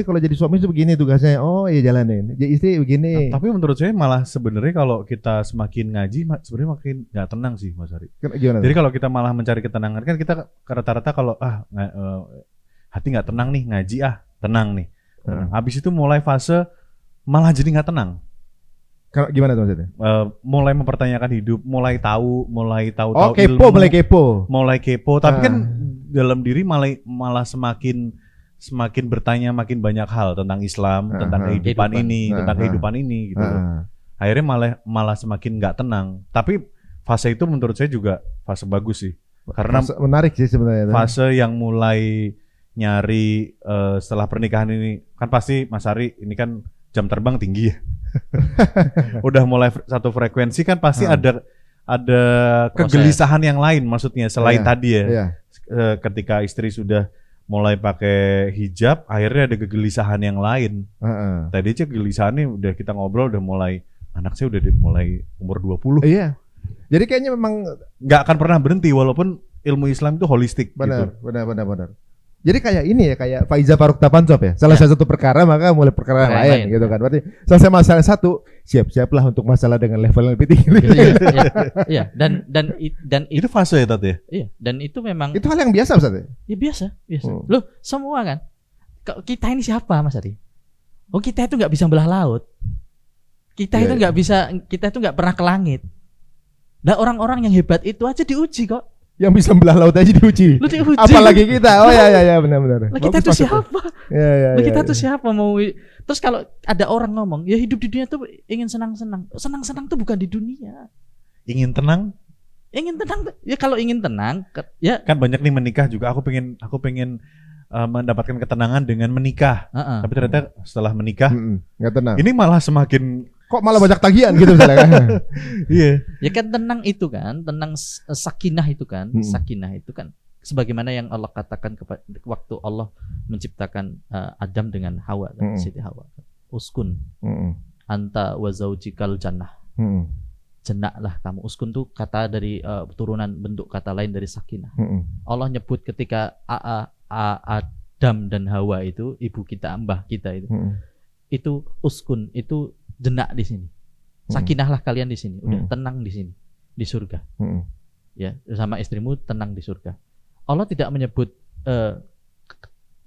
Kalau jadi suami itu begini tugasnya. Oh iya jalanin. Jadi istri begini. Nah, tapi menurut saya malah sebenarnya kalau kita semakin ngaji sebenarnya makin nggak tenang sih Mas Ari. Gimana? Jadi kalau kita malah mencari ketenangan kan kita rata-rata kalau hati nggak tenang nih ngaji tenang nih. Habis itu mulai fase malah jadi nggak tenang. Gimana tuh maksudnya? Mulai mempertanyakan hidup, mulai tahu kepo, ilmu, mulai kepo. Tapi kan dalam diri malah semakin bertanya makin banyak hal tentang Islam, tentang kehidupan ini, gitu. Akhirnya malah semakin nggak tenang. Tapi fase itu menurut saya juga fase bagus sih, karena menarik sih sebenarnya. Fase yang mulai nyari setelah pernikahan ini kan pasti Mas Ari ini kan jam terbang tinggi ya. Udah mulai satu frekuensi kan pasti ada kegelisahan yang lain maksudnya selain tadi ya. Ketika istri sudah mulai pakai hijab, akhirnya ada kegelisahan yang lain. Tadi aja kegelisahannya udah kita ngobrol udah mulai anak saya udah mulai umur 20. Iya. Jadi kayaknya memang nggak akan pernah berhenti walaupun ilmu Islam itu holistik. Benar. Gitu. Jadi kayak ini ya, kayak Faiza Faruk Tapancop ya. Salah satu perkara maka mulai perkara lain gitu kan. Berarti selesai masalah satu, siap-siaplah untuk masalah dengan level yang lebih tinggi. Iya. Dan itu fase ya Tat ya? Iya. Dan itu memang itu hal yang biasa Ustaz ya? Ya biasa. Loh, semua kan. Kita ini siapa Mas Ari? Oh, kita itu nggak bisa belah laut. Kita itu nggak bisa. Kita itu nggak pernah ke langit. Nah, orang-orang yang hebat itu aja diuji kok. Yang bisa belah laut aja diuji. Apalagi kita. Oh ya benar-benar. Kita tuh siapa? Kita tuh siapa mau? Terus kalau ada orang ngomong, ya hidup di dunia tuh ingin senang-senang. Senang-senang tuh bukan di dunia. Ingin tenang? Ingin tenang. Ya kalau ingin tenang, ya kan banyak nih menikah juga. Aku pengen mendapatkan ketenangan dengan menikah. Tapi ternyata setelah menikah nggak tenang. Ini malah semakin kok malah banyak tagihan gitu misalnya kan. Iya. Ya kan tenang itu kan, tenang sakinah itu kan, sakinah itu kan sebagaimana yang Allah katakan waktu Allah menciptakan Adam dengan Hawa, Siti Hawa. Uskun. Anta wa zaujikal jannah. Jenaklah kamu. Uskun tuh kata dari turunan bentuk kata lain dari sakinah. Allah nyebut ketika Adam dan Hawa itu ibu kita, mbah kita itu. Itu uskun, itu jenak di sini. Sakinahlah kalian di sini. Udah tenang di sini, di surga. Ya, sama istrimu tenang di surga. Allah tidak menyebut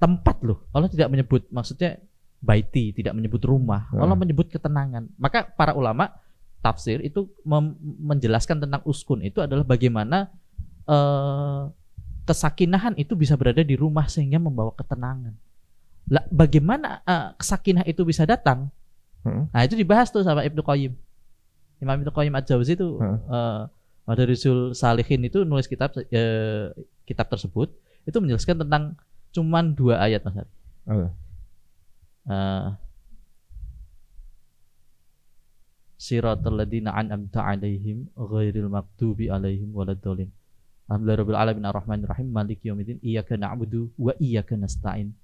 tempat loh. Allah tidak menyebut maksudnya baiti, tidak menyebut rumah. Allah menyebut ketenangan. Maka para ulama tafsir itu menjelaskan tentang uskun itu adalah bagaimana kesakinahan itu bisa berada di rumah sehingga membawa ketenangan. Lah, bagaimana sakinah itu bisa datang? Nah itu dibahas tuh sama Ibnu Qayyim. Imam Ibnu Qayyim Al-Jauzi itu Madarisul Salihin itu nulis kitab tersebut itu menjelaskan tentang cuman 2 ayat Mas. Siratal ladzina an'amta 'alaihim ghairil maghdubi 'alaihim waladdallin. Alhamdulillahirabbil alamin arrahmanir rahim maliki yaumiddin iyyaka na'budu wa iyyaka nasta'in.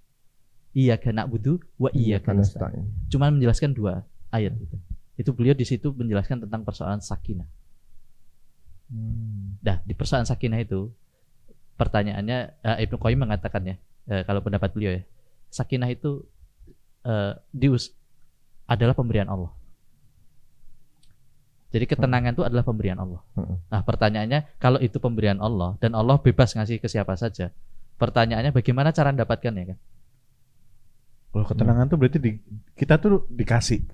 Iyyaka na'budu wa iyyaka nasta'in. Cuma menjelaskan 2 ayat itu. Itu beliau di situ menjelaskan tentang persoalan sakinah. Nah, di persoalan sakinah itu pertanyaannya Ibnu Qayyim mengatakan ya, kalau pendapat beliau ya, sakinah itu adalah pemberian Allah. Jadi ketenangan itu adalah pemberian Allah. Nah, pertanyaannya kalau itu pemberian Allah dan Allah bebas ngasih ke siapa saja. Pertanyaannya bagaimana cara mendapatkannya kan? Kalau ketenangan tuh berarti kita tuh dikasih.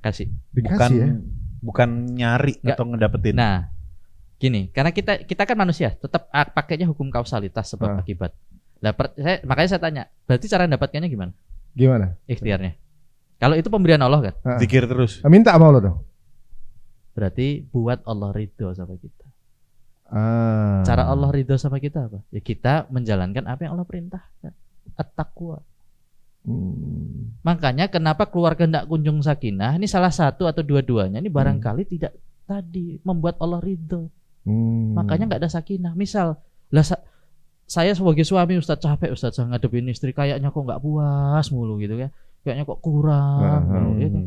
Bukan nyari atau ngedapetin. Nah, gini, karena kita kan manusia, tetap pakainya hukum kausalitas sebab akibat. Lah makanya saya tanya, berarti cara mendapatkannya gimana? Gimana? Ikhtiarnya. Kalau itu pemberian Allah kan? Zikir terus. Minta sama Allah dong. Berarti buat Allah ridho sama kita. Cara Allah ridho sama kita apa? Ya kita menjalankan apa yang Allah perintahkan. At-taqwa. Makanya kenapa keluarga tidak kunjung sakinah? Ini salah satu atau dua-duanya. Ini barangkali tidak tadi membuat Allah ridho. Makanya nggak ada sakinah. Misal lah saya sebagai suami Ustaz capek Ustaz ngadepin istri, kayaknya kok nggak puas mulu gitu kan, kayaknya kok kurang mulu, gitu.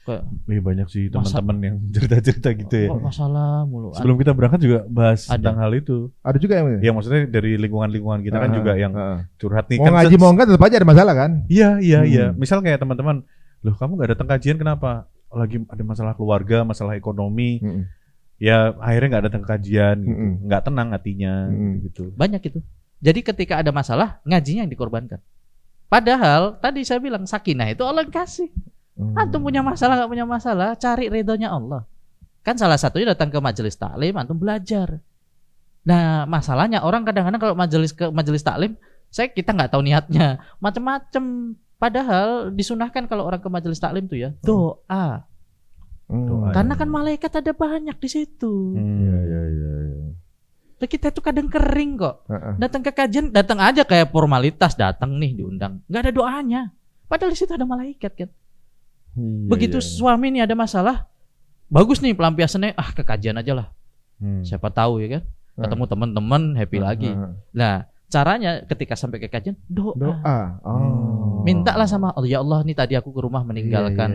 Kayak banyak sih teman-teman yang cerita-cerita gitu ya. Kok masalah mulu. Sebelum kita berangkat juga bahas tentang hal itu. Ada juga yang ya maksudnya dari lingkungan kita kan juga yang curhat nih. Mau kan ngaji mau enggak tetap aja ada masalah kan? Iya. Misal kayak teman-teman, loh kamu nggak datang kajian kenapa? Lagi ada masalah keluarga, masalah ekonomi. Ya akhirnya nggak datang ke kajian gitu, nggak tenang hatinya gitu. Banyak itu. Jadi ketika ada masalah ngajinya yang dikorbankan. Padahal tadi saya bilang sakinah itu Allah kasih. Antum punya masalah nggak punya masalah, cari ridhonya Allah. Kan salah satunya datang ke majelis taklim, antum belajar. Nah masalahnya orang kadang-kadang kalau majelis taklim, kita nggak tahu niatnya, macam-macam. Padahal disunahkan kalau orang ke majelis taklim tuh ya doa. Karena kan malaikat ada banyak di situ. Kita tuh kadang kering kok. Datang ke kajian, datang aja kayak formalitas, datang nih diundang, nggak ada doanya. Padahal di situ ada malaikat kan. Begitu suami nih ada masalah, bagus nih pelampiasannya, ke kajian aja lah. Siapa tahu ya kan, ketemu teman-teman happy lagi. Nah caranya ketika sampai ke kajian doa. Mintalah sama Allah, ya Allah nih tadi aku ke rumah meninggalkan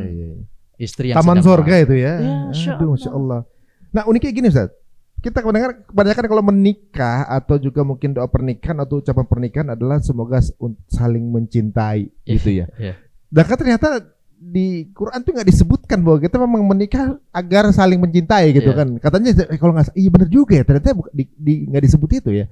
istri yang taman surga itu ya. Aduh, Masya Allah. Nah uniknya gini Ustaz, kita kebanyakan kalau menikah atau juga mungkin doa pernikahan atau ucapan pernikahan adalah semoga saling mencintai gitu ya. Dan kan ternyata di Quran tuh nggak disebutkan bahwa kita memang menikah agar saling mencintai gitu kan. Katanya kalau nggak, iya benar juga ya, ternyata nggak disebut itu ya.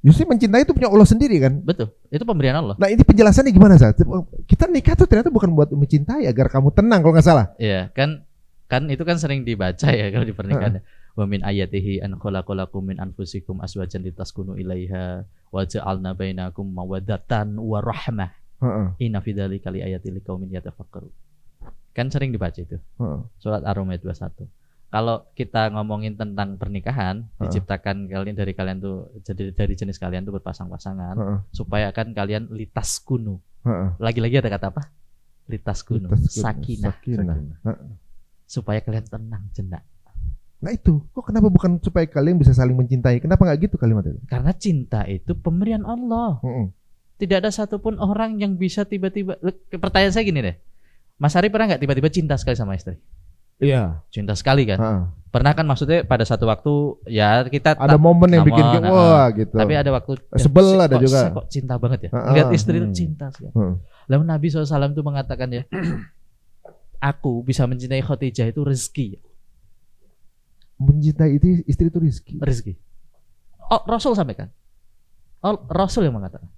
Justru mencintai itu punya Allah sendiri kan. Betul, itu pemberian Allah. Nah ini penjelasannya gimana Ustaz? Kita nikah tuh ternyata bukan buat mencintai, agar kamu tenang kalau nggak salah. Iya kan itu kan sering dibaca ya kalau di pernikahan. Wa min ayatihi an khalaqalakum min anfusikum azwajan litaskunu ilaiha wa ja'alna bainakum mawaddatan wa rahmah. Inna fi dzalika liayatil liqaumin yatafakkarun. Kan sering dibaca itu. Surat Ar-Rum ayat 21. Kalau kita ngomongin tentang pernikahan, diciptakan dari kalian tuh, jadi dari jenis kalian tuh berpasang-pasangan, supaya kan kalian litas kunu. Lagi-lagi ada kata apa? Litas kunu, sakinah. Supaya kalian tenang, jenak. Nah itu, kok kenapa bukan supaya kalian bisa saling mencintai? Kenapa nggak gitu kalimat itu? Karena cinta itu pemberian Allah. Tidak ada satupun orang yang bisa tiba-tiba. Pertanyaan saya gini deh, Mas Ari pernah nggak tiba-tiba cinta sekali sama istri? Iya. Cinta sekali kan. Pernah kan maksudnya pada satu waktu ya kita ada momen yang bikin wah gitu. Tapi ada waktu sebel ada juga. Kok cinta banget ya. Lihat istri itu cinta sekali. Lalu Nabi SAW itu mengatakan ya, aku bisa mencintai Khadijah itu rezeki. Mencintai itu istri itu rezeki. Oh, Rasul sampaikan. Rasul yang mengatakan.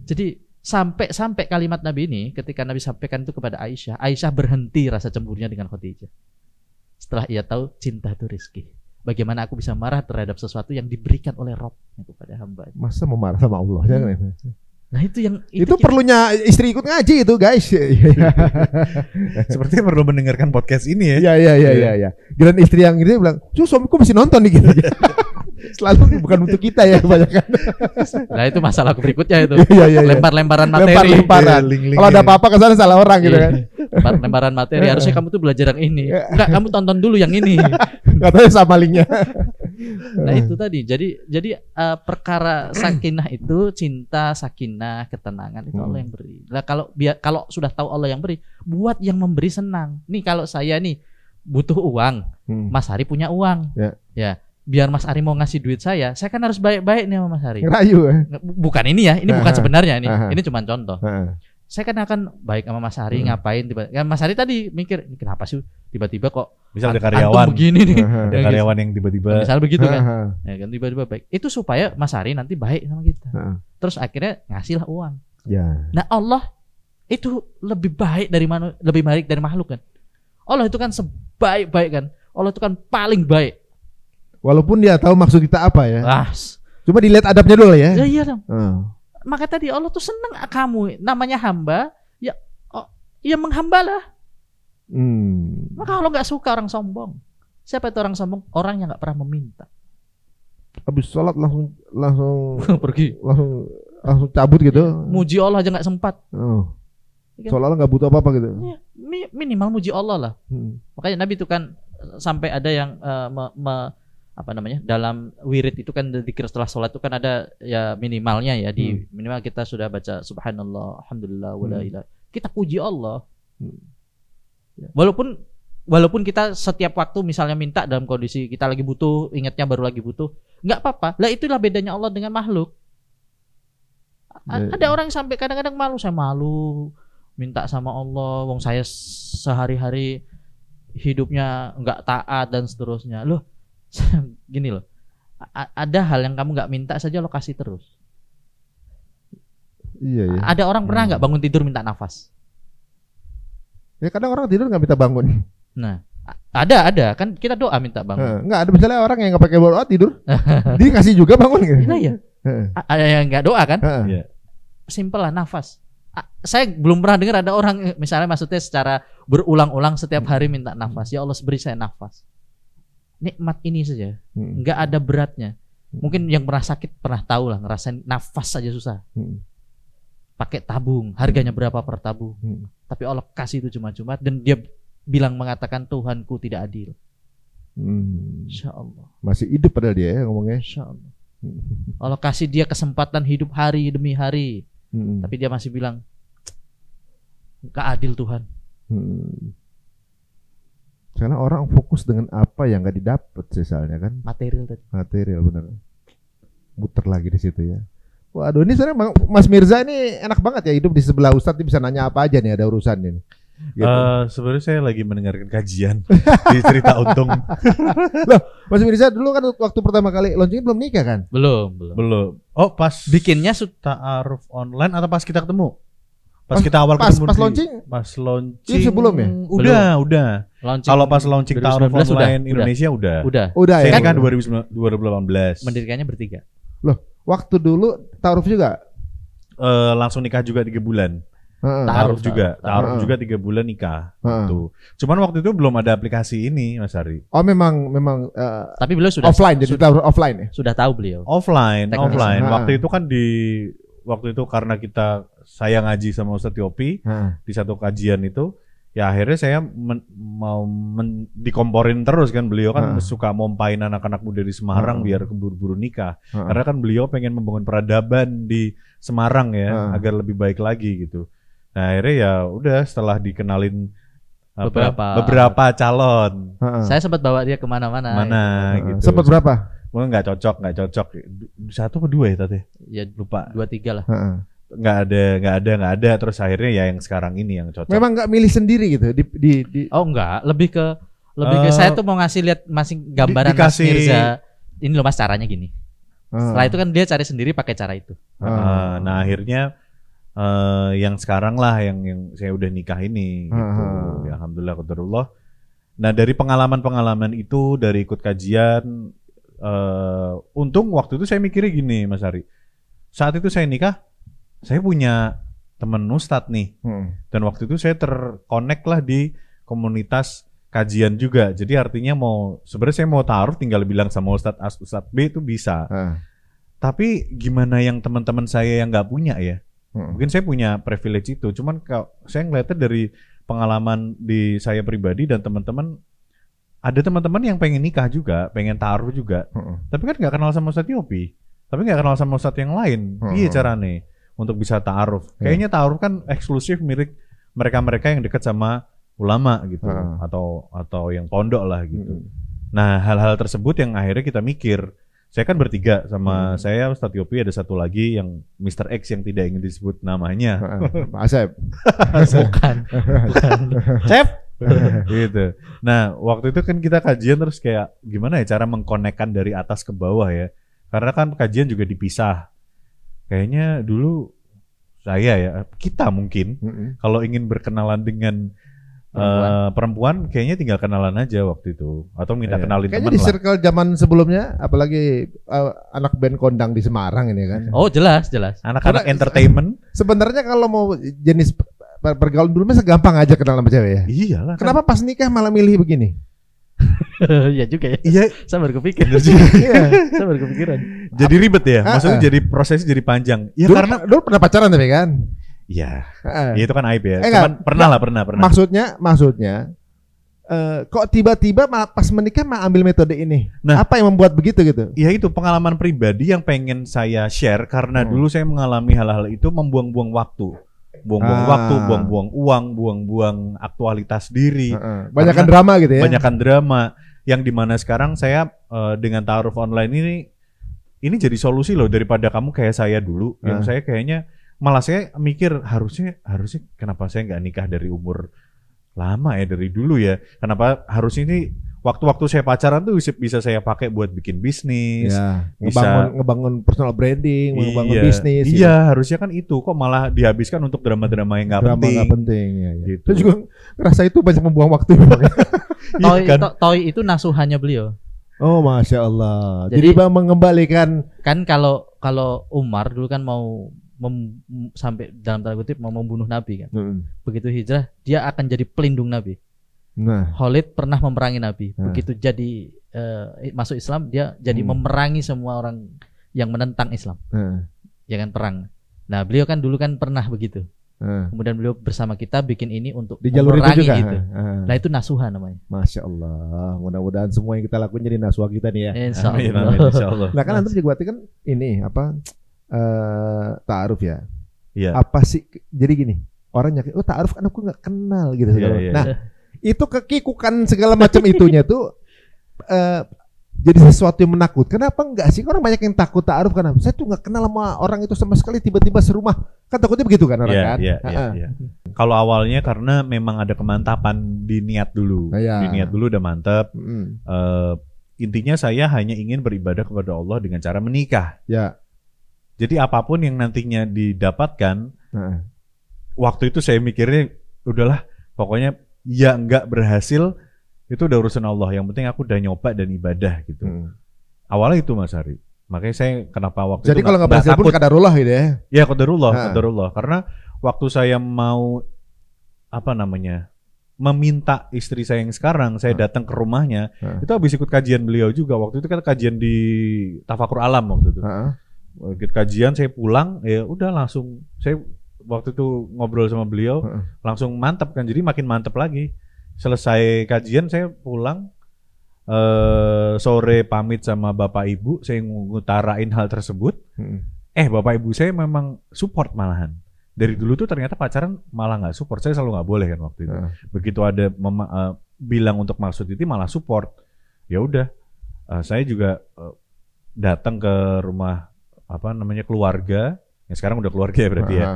Jadi sampai kalimat Nabi ini, ketika Nabi sampaikan itu kepada Aisyah berhenti rasa cemburunya dengan Khadijah. Setelah ia tahu cinta itu rezeki. Bagaimana aku bisa marah terhadap sesuatu yang diberikan oleh Rabb-nya kepada hamba. Masa mau marah sama Allah? Jangan. Nah itu perlunya istri ikut ngaji itu guys. Sepertinya perlu mendengarkan podcast ini ya. Iya. Giliran istri yang ini bilang, suamiku masih nonton nih gitu. Selalu bukan untuk kita ya kebanyakan. Nah itu masalah berikutnya itu. Iya. Lempar-lemparan materi. Kalau ada apa-apa kesana salah orang gitu kan. Lemparan materi. Harusnya kamu tuh belajar yang ini. Enggak, kamu tonton dulu yang ini. Katanya sama linknya. Nah itu tadi. Jadi perkara sakinah itu cinta, sakinah, ketenangan itu Allah yang beri. Nah kalau sudah tahu Allah yang beri, buat yang memberi senang. Nih kalau saya nih butuh uang, Mas Ari punya uang, ya. Biar Mas Ari mau ngasih duit saya kan harus baik-baik nih sama Mas Ari. Ngerayu. Bukan ini ya, ini bukan sebenarnya ini cuma contoh. Saya kan akan baik sama Mas Ari ngapain tiba-tiba. Mas Ari tadi mikir, ini kenapa sih tiba-tiba kok misal ada karyawan begini nih. Ada karyawan yang tiba-tiba misal begitu kan. Ya kan tiba-tiba baik. Itu supaya Mas Ari nanti baik sama kita. Terus akhirnya ngasihlah uang. Ya. Nah, Allah itu lebih baik dari makhluk kan. Allah itu kan sebaik-baik kan. Allah itu kan paling baik. Walaupun dia tahu maksud kita apa ya. Cuma dilihat adabnya dulu ya. Iya dong. Maka tadi Allah tuh senang kamu namanya hamba, ya menghambalah. Maka Allah nggak suka orang sombong. Siapa itu orang sombong? Orang yang nggak pernah meminta. Habis sholat langsung pergi, langsung cabut gitu. Muji Allah aja nggak sempat. Seolah-olah nggak butuh apa-apa gitu. Ya, minimal muji Allah lah. Makanya Nabi itu kan sampai ada yang dalam wirid itu kan zikir setelah sholat itu kan ada ya minimalnya ya, di minimal kita sudah baca subhanallah, alhamdulillah, wala ilaha. Kita puji Allah. Walaupun kita setiap waktu misalnya minta dalam kondisi kita lagi butuh, ingatnya baru lagi butuh, nggak apa-apa. Lah itulah bedanya Allah dengan makhluk. Ada orang sampai kadang-kadang malu, saya malu minta sama Allah, wong saya sehari-hari hidupnya nggak taat dan seterusnya. Loh, gini loh, ada hal yang kamu nggak minta saja lo kasih terus. Iya. Ada orang pernah nggak bangun tidur minta nafas? Ya kadang orang tidur nggak minta bangun. Nah, ada kan kita doa minta bangun. Nggak ada, misalnya orang yang nggak pakai doa tidur, dikasih juga bangun gitu. Nah, ya. Ada yang nggak doa kan? Simpel lah, nafas. Saya belum pernah dengar ada orang misalnya maksudnya secara berulang-ulang setiap hari minta nafas. Ya Allah, beri saya nafas. Nikmat ini saja, nggak ada beratnya. Mungkin yang pernah sakit pernah tahu lah, ngerasain nafas saja susah. Pakai tabung, harganya berapa per tabung? Tapi Allah kasih itu cuma-cuma, dan dia mengatakan Tuhanku tidak adil. Insya Allah. Masih hidup padahal dia ya ngomongnya. Insya Allah. Allah kasih dia kesempatan hidup hari demi hari. Tapi dia masih bilang gak adil Tuhan. Karena orang fokus dengan apa yang gak didapat misalnya kan. Material benar. Muter lagi di situ ya. Waduh, ini sebenarnya Mas Mirza ini enak banget ya hidup di sebelah Ustadz, bisa nanya apa aja nih, ada urusannya nih. Gitu. Sebenarnya saya lagi mendengarkan kajian di Cerita Untung. Loh, Mas Mirza dulu kan waktu pertama kali launching belum nikah kan? Belum. Oh, pas bikinnya ta'aruf online atau pas kita ketemu? Kita awal ketemu pas launching? Pas launching. Itu sebelum ya? Udah. Kalau pas launching ta'aruf online Indonesia udah. Udah ya. Kan 2018. Mendirikannya bertiga. Loh, waktu dulu ta'aruf juga? Langsung nikah juga 3 bulan. Ta'aruf juga 3 bulan nikah gitu. Cuman waktu itu belum ada aplikasi ini, Mas Ari. Oh, memang tapi beliau sudah offline, jadi ta'aruf offline ya? Sudah tahu beliau. Offline. Waktu itu karena saya ngaji sama Ustadz Yopi di satu kajian itu, ya akhirnya saya mau dikomporin terus kan, beliau kan suka mompain anak-anak muda di Semarang biar keburu-buru nikah. Karena kan beliau pengen membangun peradaban di Semarang ya, agar lebih baik lagi gitu. Nah akhirnya ya udah, setelah dikenalin beberapa calon, saya sempat bawa dia kemana-mana. Gitu. Sempat berapa? Mungkin nggak cocok. 1 atau 2 ya tadi? Ya lupa. 2-3 lah. Nggak ada. Terus akhirnya ya yang sekarang ini yang cocok. Memang nggak milih sendiri gitu? Oh enggak, lebih ke saya tuh mau ngasih lihat masing gambaran Mas Mirza. Ini loh Mas, caranya gini. Setelah itu kan dia cari sendiri pakai cara itu. Nah akhirnya yang sekarang lah yang saya udah nikah ini gitu. Ya, alhamdulillah qadarullah. Nah dari pengalaman itu, dari ikut kajian, untung waktu itu saya mikirnya gini Mas Ari, saat itu saya nikah, saya punya temen Ustadz nih, dan waktu itu saya terkonek lah di komunitas kajian juga. Jadi artinya sebenarnya saya mau ta'aruf tinggal bilang sama Ustadz B itu bisa. Tapi gimana yang teman-teman saya yang nggak punya ya? Mungkin saya punya privilege itu, cuman kalau saya ngeliatnya dari pengalaman di saya pribadi dan teman-teman, ada teman-teman yang pengen nikah juga, pengen ta'aruf juga, tapi kan nggak kenal sama Ustadz Yopi, tapi nggak kenal sama Ustadz yang lain. Iya caranya untuk bisa ta'aruf. Kayaknya ta'aruf kan eksklusif milik mereka-mereka yang dekat sama ulama gitu, atau yang pondok lah gitu. Nah hal-hal tersebut yang akhirnya kita mikir. Saya kan bertiga sama saya, Ustadz Yopi, ada satu lagi yang Mr. X yang tidak ingin disebut namanya. Asep. Bukan. Chef. Gitu. Nah waktu itu kan kita kajian terus kayak gimana ya cara mengkonekkan dari atas ke bawah ya. Karena kan kajian juga dipisah. Kayaknya dulu kita mungkin kalau ingin berkenalan dengan perempuan kayaknya tinggal kenalan aja waktu itu, atau minta kenalin teman lah. Kayaknya di circle zaman sebelumnya, apalagi anak band kondang di Semarang ini kan. Oh jelas. Anak-anak entertainment. Sebenarnya kalau mau jenis pergaulan dulu masa gampang aja kenal sama cewek ya. Iyalah. Kenapa pas nikah malah milih begini? Iya juga ya. Iya. Saya baru kepikiran. Saya baru kepikiran. Jadi ribet ya. Maksudnya jadi prosesnya jadi panjang. Ya karena dulu pernah pacaran tapi kan. Iya, itu kan aib ya. Cuman pernah. Maksudnya kok tiba-tiba pas menikah ambil metode ini? Nah, apa yang membuat begitu gitu? Ya itu pengalaman pribadi yang pengen saya share karena dulu saya mengalami hal-hal itu, membuang-buang waktu. Buang-buang waktu, buang-buang uang, buang-buang aktualitas diri. Banyakan drama gitu ya. Banyakan drama yang dimana sekarang saya dengan ta'aruf online ini jadi solusi loh, daripada kamu kayak saya dulu yang saya kayaknya malah saya mikir harusnya kenapa saya nggak nikah dari umur lama ya, dari dulu ya. Kenapa harus ini waktu-waktu saya pacaran tuh bisa saya pakai buat bikin bisnis, ngebangun personal branding, ngebangun bisnis. Iya, harusnya kan itu, kok malah dihabiskan untuk drama-drama yang nggak penting. Ya. Gitu. Itu juga ngerasa itu banyak membuang waktu. Toy itu nasuhannya beliau. Oh, Masya Allah. Jadi Bang mengembalikan. Kan kalau Umar dulu kan mau sampai dalam tanda kutip mau membunuh Nabi kan. Begitu hijrah dia akan jadi pelindung Nabi. Nah, Khalid pernah memerangi Nabi. Begitu jadi masuk Islam dia jadi memerangi semua orang yang menentang Islam. Jangan perang. Nah, beliau kan dulu kan pernah begitu. Kemudian beliau bersama kita bikin ini untuk memerangi itu. Nah, itu nasuha namanya. Masya Allah. Mudah-mudahan semua yang kita lakukan jadi nasuha kita nih ya. Insya Allah. Nah, kan antum juga berarti kan ini apa? Ta'aruf ya. Yeah. Apa sih? Jadi gini, orang nyakin, oh ta'aruf kan aku nggak kenal gitu. Nah, itu kekikukan segala macam itunya tuh jadi sesuatu yang menakutkan. Kenapa enggak sih? Orang banyak yang takut ta'aruf karena saya tuh nggak kenal sama orang itu sama sekali, tiba-tiba serumah. Kan takutnya begitu kan orang kan? Iya. Kalau awalnya karena memang ada kemantapan di niat dulu. Di niat dulu udah mantap. Intinya saya hanya ingin beribadah kepada Allah dengan cara menikah. Ya. Jadi apapun yang nantinya didapatkan, waktu itu saya mikirnya udahlah, pokoknya ya enggak berhasil itu udah urusan Allah. Yang penting aku udah nyoba dan ibadah gitu. Awalnya itu Mas Hari. Makanya saya kenapa waktu jadi itu kalau nggak berhasil pun qadarullah gitu ya? Ya qadarullah. Karena waktu saya mau meminta istri saya yang sekarang, saya datang ke rumahnya, itu habis ikut kajian beliau juga. Waktu itu kan kajian di Tafakur Alam waktu itu. Kajian saya pulang ya udah langsung saya waktu itu ngobrol sama beliau langsung mantap kan, jadi makin mantap lagi. Selesai kajian saya pulang sore pamit sama bapak ibu, saya ngutarain hal tersebut. Bapak ibu saya memang support malahan. Dari dulu tuh ternyata pacaran malah nggak support, saya selalu nggak boleh kan waktu itu. Begitu ada bilang untuk maksud itu malah support. Ya udah saya juga datang ke rumah keluarga, yang sekarang udah keluarga ya berarti ya.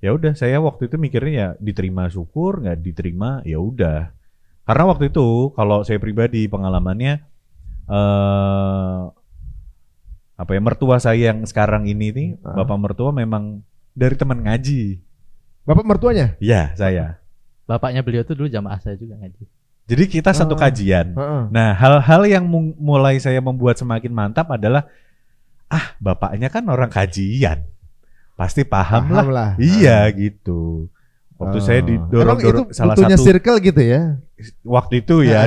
Ya udah saya waktu itu mikirnya ya diterima syukur, nggak diterima ya udah. Karena waktu itu kalau saya pribadi pengalamannya mertua saya yang sekarang ini nih, bapak mertua memang dari teman ngaji. Bapak mertuanya? Iya, saya. Bapaknya beliau tuh dulu jamaah saya juga ngaji. Jadi kita satu kajian. Nah, hal-hal yang mulai saya membuat semakin mantap adalah bapaknya kan orang kajian, pasti paham lah. Iya gitu. Waktu saya didorong salah satu circle gitu ya. Waktu itu ya,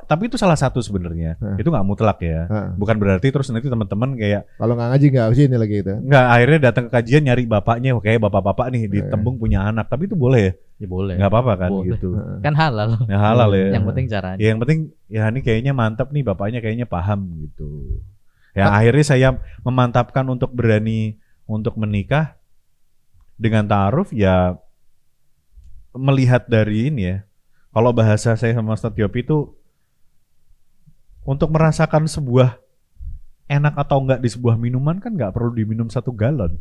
tapi itu salah satu sebenarnya. Itu nggak mutlak ya. Bukan berarti terus nanti teman-teman kayak kalau nggak ngaji nggak sini lagi itu. Nggak, akhirnya datang ke kajian nyari bapaknya, kayak bapak-bapak nih di Tembung punya anak. Tapi itu boleh ya? Ya boleh. Nggak apa-apa kan boleh. gitu. Kan halal. Ya halal ya. Yang penting caranya. Ya, yang penting ya ini kayaknya mantap nih, bapaknya kayaknya paham gitu. Ya akhirnya saya memantapkan untuk berani untuk menikah dengan ta'aruf ya, melihat dari ini ya. Kalau bahasa saya sama Ustadz Yopi itu untuk merasakan sebuah enak atau enggak di sebuah minuman kan nggak perlu diminum 1 galon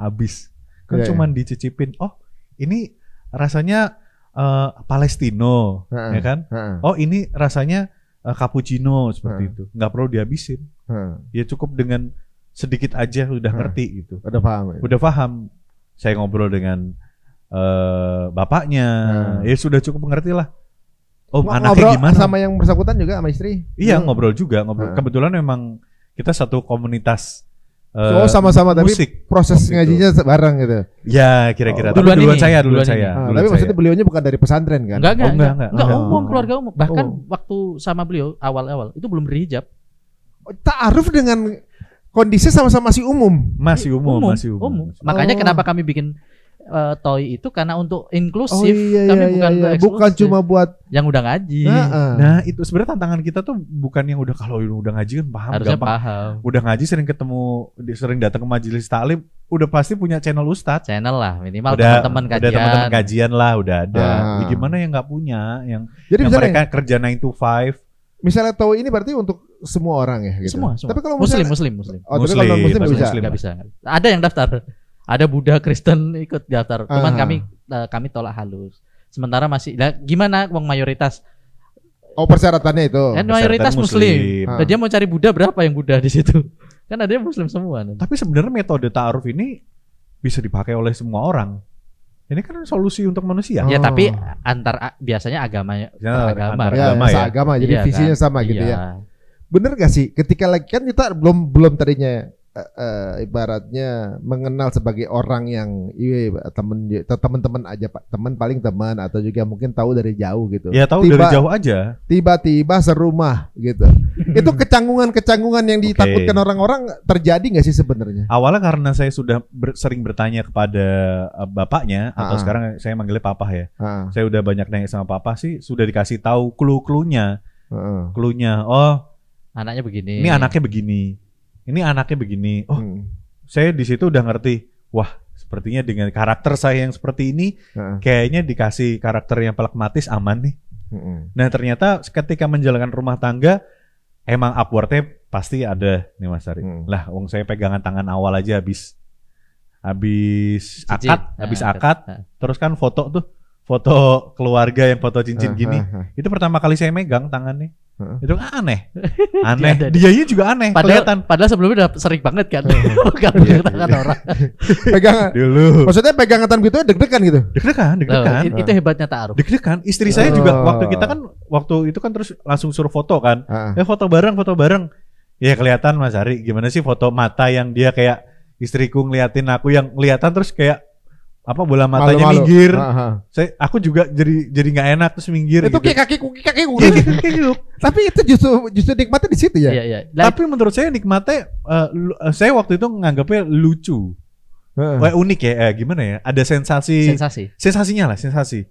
habis. Kan cuman dicicipin, oh ini rasanya Palestino, ya kan? Oh ini rasanya cappuccino seperti itu, nggak perlu dihabisin. Ya cukup dengan sedikit aja udah ngerti gitu. Udah paham. Saya ngobrol dengan bapaknya, ya sudah cukup mengerti lah. Oh anaknya gimana? Sama yang bersangkutan juga sama istri? Iya ngobrol juga. Kebetulan memang kita satu komunitas. Sama-sama tapi musik. Proses ngajinya bareng gitu. Ya kira-kira. Duluan saya. Tapi maksudnya beliaunya bukan dari pesantren kan? Enggak, umum, keluarga umum. Bahkan waktu sama beliau awal-awal itu belum berhijab. Ta'aruf dengan kondisi sama-sama masih umum. Masih umum. Makanya kenapa kami bikin TOI itu karena untuk inklusif. Iya, Kami bukan cuma buat yang udah ngaji. Nah, itu sebenarnya tantangan kita tuh bukan yang udah kalau udah ngaji kan paham, harusnya gampang. paham. Udah ngaji sering ketemu, sering datang ke majelis taklim, udah pasti punya channel ustadz. Channel lah minimal Udah teman-teman kajian. Udah teman-teman kajian lah, udah ada. Ya, gimana yang nggak punya, yang mereka kerja 9 to 5. Misalnya TOI ini berarti untuk semua orang ya gitu. Semua. Tapi kalau Muslim. Oh, tapi kalau Muslim nggak bisa. Ada yang daftar. Ada Buddha, Kristen ikut daftar. Cuman kami tolak halus. Sementara masih gimana wong mayoritas. Oh, persyaratannya itu. Kan mayoritas Muslim. Dan dia mau cari Buddha, berapa yang Buddha di situ? Kan ada yang Muslim semua. Tapi sebenarnya metode ta'aruf ini bisa dipakai oleh semua orang. Ini kan solusi untuk manusia. Ya, tapi biasanya agama agama. Jadi visinya kan? Sama gitu ya. Bener gak sih? Ketika lagi kan kita belum tadinya ibaratnya mengenal sebagai orang yang teman-teman aja, Pak. Teman paling teman atau juga mungkin tahu dari jauh gitu. Ya, tahu dari jauh aja. Tiba-tiba serumah gitu. Itu kecanggungan yang ditakutkan orang-orang terjadi nggak sih sebenarnya? Awalnya karena saya sudah sering bertanya kepada bapaknya atau sekarang saya manggilnya papa ya. Saya udah banyak nanya sama papa sih, sudah dikasih tahu clue-cluenya. Cluenya, oh anaknya begini. Ini anaknya begini. Ini anaknya begini. Oh, saya di situ udah ngerti. Wah, sepertinya dengan karakter saya yang seperti ini, kayaknya dikasih karakter yang pragmatis aman nih. Nah, ternyata ketika menjalankan rumah tangga, emang upwardnya pasti ada nih Mas Ari. Lah, wong saya pegangan tangan awal aja habis akad, terus kan foto keluarga yang foto cincin gini. Itu pertama kali saya megang tangannya. Itu aneh. Dianya juga aneh. Padahal sebelumnya udah sering banget kan. Bukan tangan orang. Pegangan dulu. Maksudnya pegangan tangan gitu deg-degan gitu. Deg-degan. Itu hebatnya ta'aruf. Deg-degan. Istri saya juga waktu itu kan terus langsung suruh foto kan. Foto bareng. Ya kelihatan Mas Ari, gimana sih foto mata yang dia kayak istriku ngeliatin aku yang kelihatan terus kayak bola matanya minggir. Aku juga jadi nggak enak terus minggir. Itu gitu. kayak kakiku. Tapi itu justru nikmatnya di situ ya. Iya. Tapi menurut saya nikmatnya, saya waktu itu nganggapnya lucu, unik ya. Gimana ya? Ada sensasinya lah, sensasi.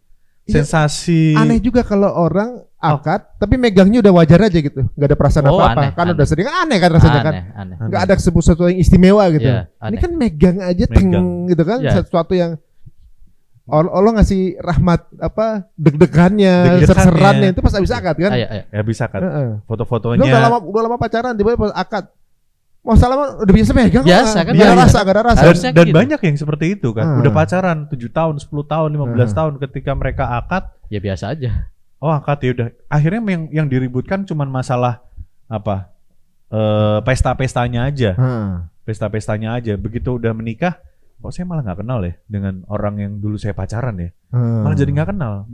Aneh juga kalau orang akad tapi megangnya udah wajar aja gitu, nggak ada perasaan apa-apa. Kan udah sering aneh kan rasanya kan. Nggak ada sesuatu yang istimewa gitu. Ini kan megang aja gitu kan, sesuatu yang Allah ngasih rahmat deg-degannya, ser-serannya itu pas habis akad kan. Habis akad. Foto-fotonya. Udah lama pacaran tiba-tiba pas akad. Mau salam udah biasa megang. Biasa kan. Gak ada rasa. Dan banyak yang seperti itu kan. Udah pacaran 7 tahun, 10 tahun, 15 tahun, ketika mereka akad ya biasa aja. Oh, akad ya udah. Akhirnya yang diributkan cuman masalah pesta-pestanya aja. Pesta-pestanya aja. Begitu udah menikah, kok saya malah nggak kenal ya dengan orang yang dulu saya pacaran ya. Malah jadi nggak kenal.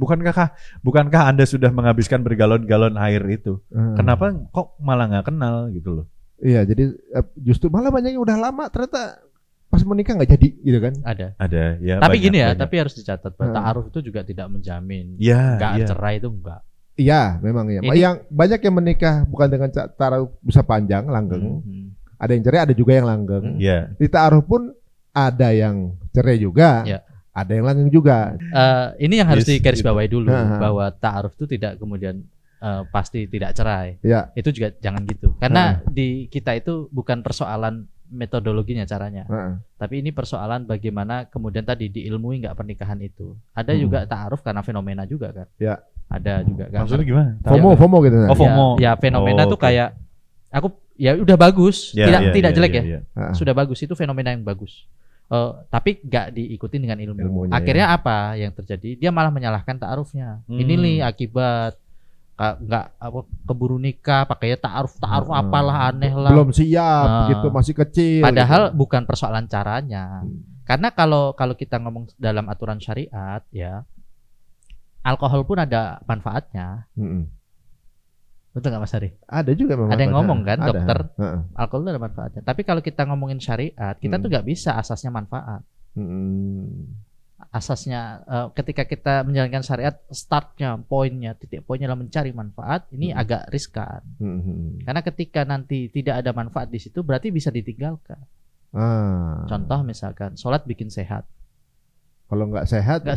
Bukankah Anda sudah menghabiskan bergalon-galon air itu? Kenapa kok malah nggak kenal gitu loh? Iya, jadi justru malah banyak yang udah lama ternyata pas menikah nggak jadi gitu kan? Ada ya. Tapi gini ya, tapi harus dicatat bahwa ta'aruf itu juga tidak menjamin cerai itu enggak. Iya, memang ya. Yang banyak yang menikah bukan dengan ta'aruf bisa panjang, langgeng. Ada yang cerai, ada juga yang langgeng. Di ta'aruf pun ada yang cerai juga. Ada yang langgeng juga. Ini yang harus digarisbawahi dulu bahwa ta'aruf itu tidak kemudian pasti tidak cerai. Itu juga jangan gitu. Karena di kita itu bukan persoalan metodologinya caranya. Tapi ini persoalan bagaimana kemudian tadi diilmui nggak pernikahan itu. Ada juga ta'aruf karena fenomena juga kan. Ada juga kan. Maksudnya gimana? FOMO gitu. FOMO. Ya fenomena tuh kayak aku ya udah bagus, tidak jelek ya. Sudah bagus, itu fenomena yang bagus. Tapi nggak diikuti dengan ilmunya. Akhirnya apa yang terjadi? Dia malah menyalahkan ta'arufnya. Ini nih akibat nggak keburu nikah pakainya ta'aruf apalah aneh lah, belum siap gitu, masih kecil. Padahal bukan persoalan caranya. Karena kalau kita ngomong dalam aturan syariat ya, alkohol pun ada manfaatnya. Betul nggak Mas Ari? Ada juga memang. Ada yang ngomong kan dokter, alkohol itu ada manfaatnya. Tapi kalau kita ngomongin syariat, kita tuh nggak bisa asasnya manfaat. Asasnya ketika kita menjalankan syariat, startnya, titik poinnya adalah mencari manfaat. Ini agak riskan. Karena ketika nanti tidak ada manfaat di situ, berarti bisa ditinggalkan. Contoh misalkan sholat bikin sehat. Kalau nggak sehat,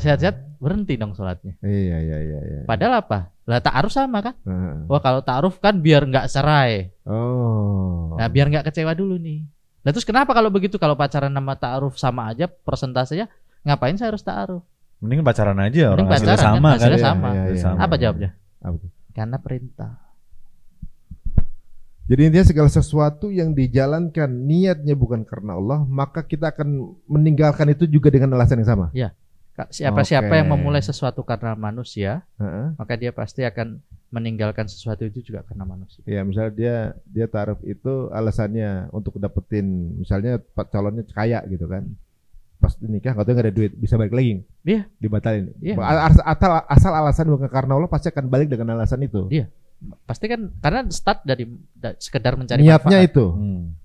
berhenti dong sholatnya. Iya. Padahal apa? Lah ta'aruf sama kan? Wah kalau ta'aruf kan biar nggak cerai. Oh. Nah biar nggak kecewa dulu nih. Nah terus kenapa kalau begitu, kalau pacaran sama ta'aruf sama aja persentasenya, ngapain saya harus ta'aruf? Mending pacaran aja, orang hasilnya sama kan? Hasilnya sama. Iya. Apa jawabnya? Apa tuh? Karena perintah. Jadi intinya segala sesuatu yang dijalankan niatnya bukan karena Allah, maka kita akan meninggalkan itu juga dengan alasan yang sama. Ya. Siapa yang memulai sesuatu karena manusia, maka dia pasti akan meninggalkan sesuatu itu juga karena manusia. Ya, misalnya dia taruh itu alasannya untuk dapetin, misalnya calonnya kaya gitu kan. Pas nikah nggak ada duit, bisa balik lagi. Iya. Dibatalin. Iya. Asal alasan bukan karena Allah, pasti akan balik dengan alasan itu. Iya. Pasti kan karena start dari sekedar mencari niatnya manfaat. Itu.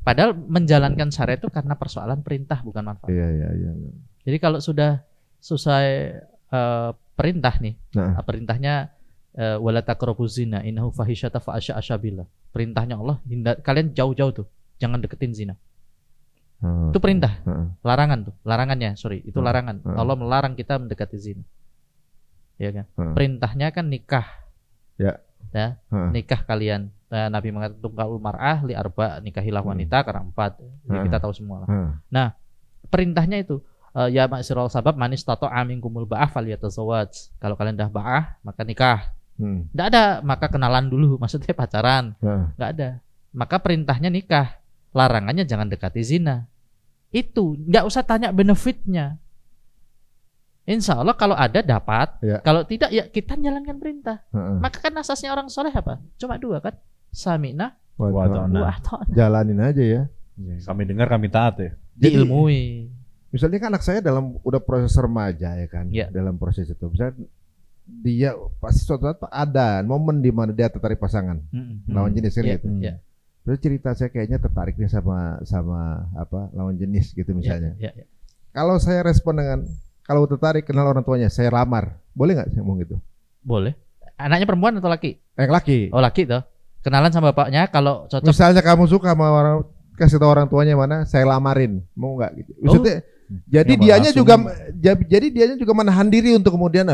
Padahal menjalankan syariat itu karena persoalan perintah bukan manfaat. Iya. Jadi kalau sudah selesai perintah nih, perintahnya wala taqrabuz zina innahu fahisyata fa asyabillah. Perintahnya Allah, kalian jauh-jauh tuh, jangan deketin zina. Itu perintah. Larangan tuh, larangannya, itu larangan. Allah melarang kita mendekati zina. Ya kan? Perintahnya kan nikah. Ya. Nikah kalian. Nabi mengatakan tunggal mar'ah li arba, nikahilah wanita karena 4. Ya, kita tahu semua lah. Nah, perintahnya itu ya maksiral sabab manis tato aminkumul ba'ah falyatazawwaj. Kalau kalian dah ba'ah maka nikah. Enggak ada maka kenalan dulu, maksudnya pacaran. Enggak ada. Maka perintahnya nikah, larangannya jangan dekati zina. Itu enggak usah tanya benefitnya. Insya Allah kalau ada dapat, kalau tidak ya kita jalankan perintah. Maka kan asasnya orang soleh apa? Cuma 2 kan, sami'na wa ata'na. Jalanin aja ya. Kami dengar kami taat ya. Diilmui. Misalnya kan anak saya udah proses remaja ya kan, dalam proses itu. Misalnya dia pasti suatu saat ada momen di mana dia tertarik pasangan lawan jenis kan gitu. Terus cerita saya kayaknya tertariknya sama apa lawan jenis gitu misalnya. Kalau saya respon dengan kalau tertarik kenal orang tuanya, saya lamar. Boleh nggak saya ngomong gitu? Boleh. Anaknya perempuan atau laki? Laki. Oh laki tuh. Kenalan sama bapaknya kalau cocok. Misalnya kamu suka sama orang, kasih tahu orang tuanya mana, saya lamarin. Mau nggak gitu? Maksudnya, jadi dianya juga menahan diri untuk kemudian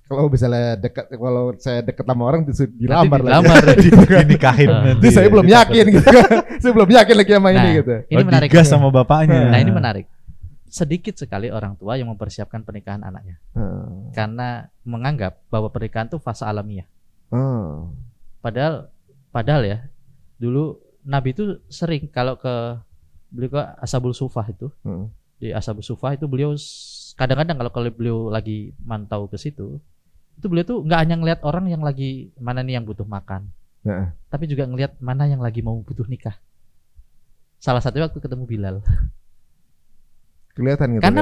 kalau misalnya kalau saya dekat sama orang dilamar lagi. Dinikahin nanti. Saya belum yakin gitu kan. Saya belum yakin lagi sama ini gitu. Ini menarik. Digas sama bapaknya. Nah, ini menarik. Sedikit sekali orang tua yang mempersiapkan pernikahan anaknya. Karena menganggap bahwa pernikahan itu fase alamiah. Padahal ya, dulu Nabi itu sering kalau beliau ke Ashabul Sufah itu. Di Ashabul Sufah itu beliau kadang-kadang kalau beliau lagi mantau ke situ, itu beliau tuh nggak hanya ngelihat orang yang lagi mana nih yang butuh makan, tapi juga ngelihat mana yang lagi mau butuh nikah. Salah satu waktu ketemu Bilal. Kelihatan gitu. Karena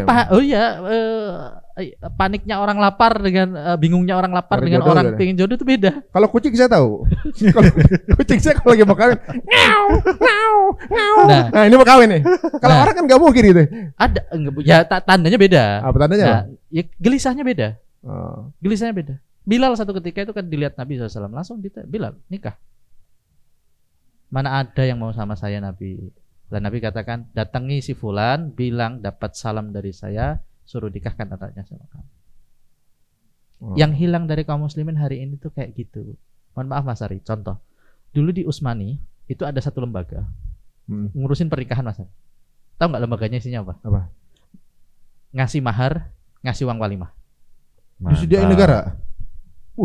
paniknya orang lapar dengan bingungnya orang lapar dengan orang pengen jodoh itu beda. Kalau kucing saya tahu. Kalau kucing saya kalau lagi mau kawin, nah ini mau kawin nih. Kalau orang kan nggak mungkin gitu. Ada, ya tandanya beda. Apa tandanya? Nah, ya gelisahnya beda. Gelisahnya beda. Bilal satu ketika itu kan dilihat Nabi SAW langsung Bilal nikah. Mana ada yang mau sama saya Nabi? Dan Nabi katakan, datangi si fulan, bilang dapat salam dari saya, suruh nikahkan anaknya sama kamu. Yang hilang dari kaum muslimin hari ini tuh kayak gitu. Mohon maaf Mas Ari, contoh. Dulu di Utsmani itu ada satu lembaga ngurusin pernikahan Mas Ari. Tahu nggak lembaganya isinya apa? Apa? Ngasih mahar, ngasih uang walimah. Disediain negara.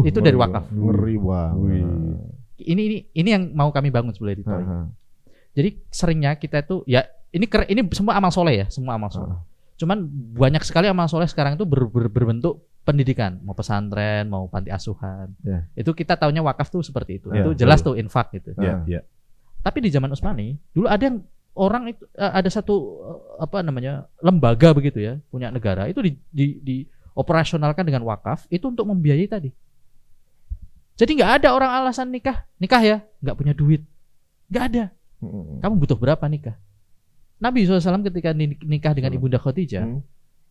Itu dari wakaf. Ngeri banget. Ini yang mau kami bangun sebelah di Toi. Jadi seringnya kita itu ya ini semua amal soleh ya, semua amal soleh. Cuman banyak sekali amal soleh sekarang itu berbentuk pendidikan, mau pesantren, mau panti asuhan. Itu kita taunya wakaf tuh seperti itu. Itu jelas tuh infak gitu. Tapi di zaman Utsmani dulu ada yang orang itu ada satu lembaga begitu ya, punya negara itu di operasionalkan dengan wakaf itu untuk membiayai tadi. Jadi nggak ada orang alasan nikah ya, nggak punya duit, nggak ada. Kamu butuh berapa nikah? Nabi SAW ketika nikah dengan Ibunda Khadijah,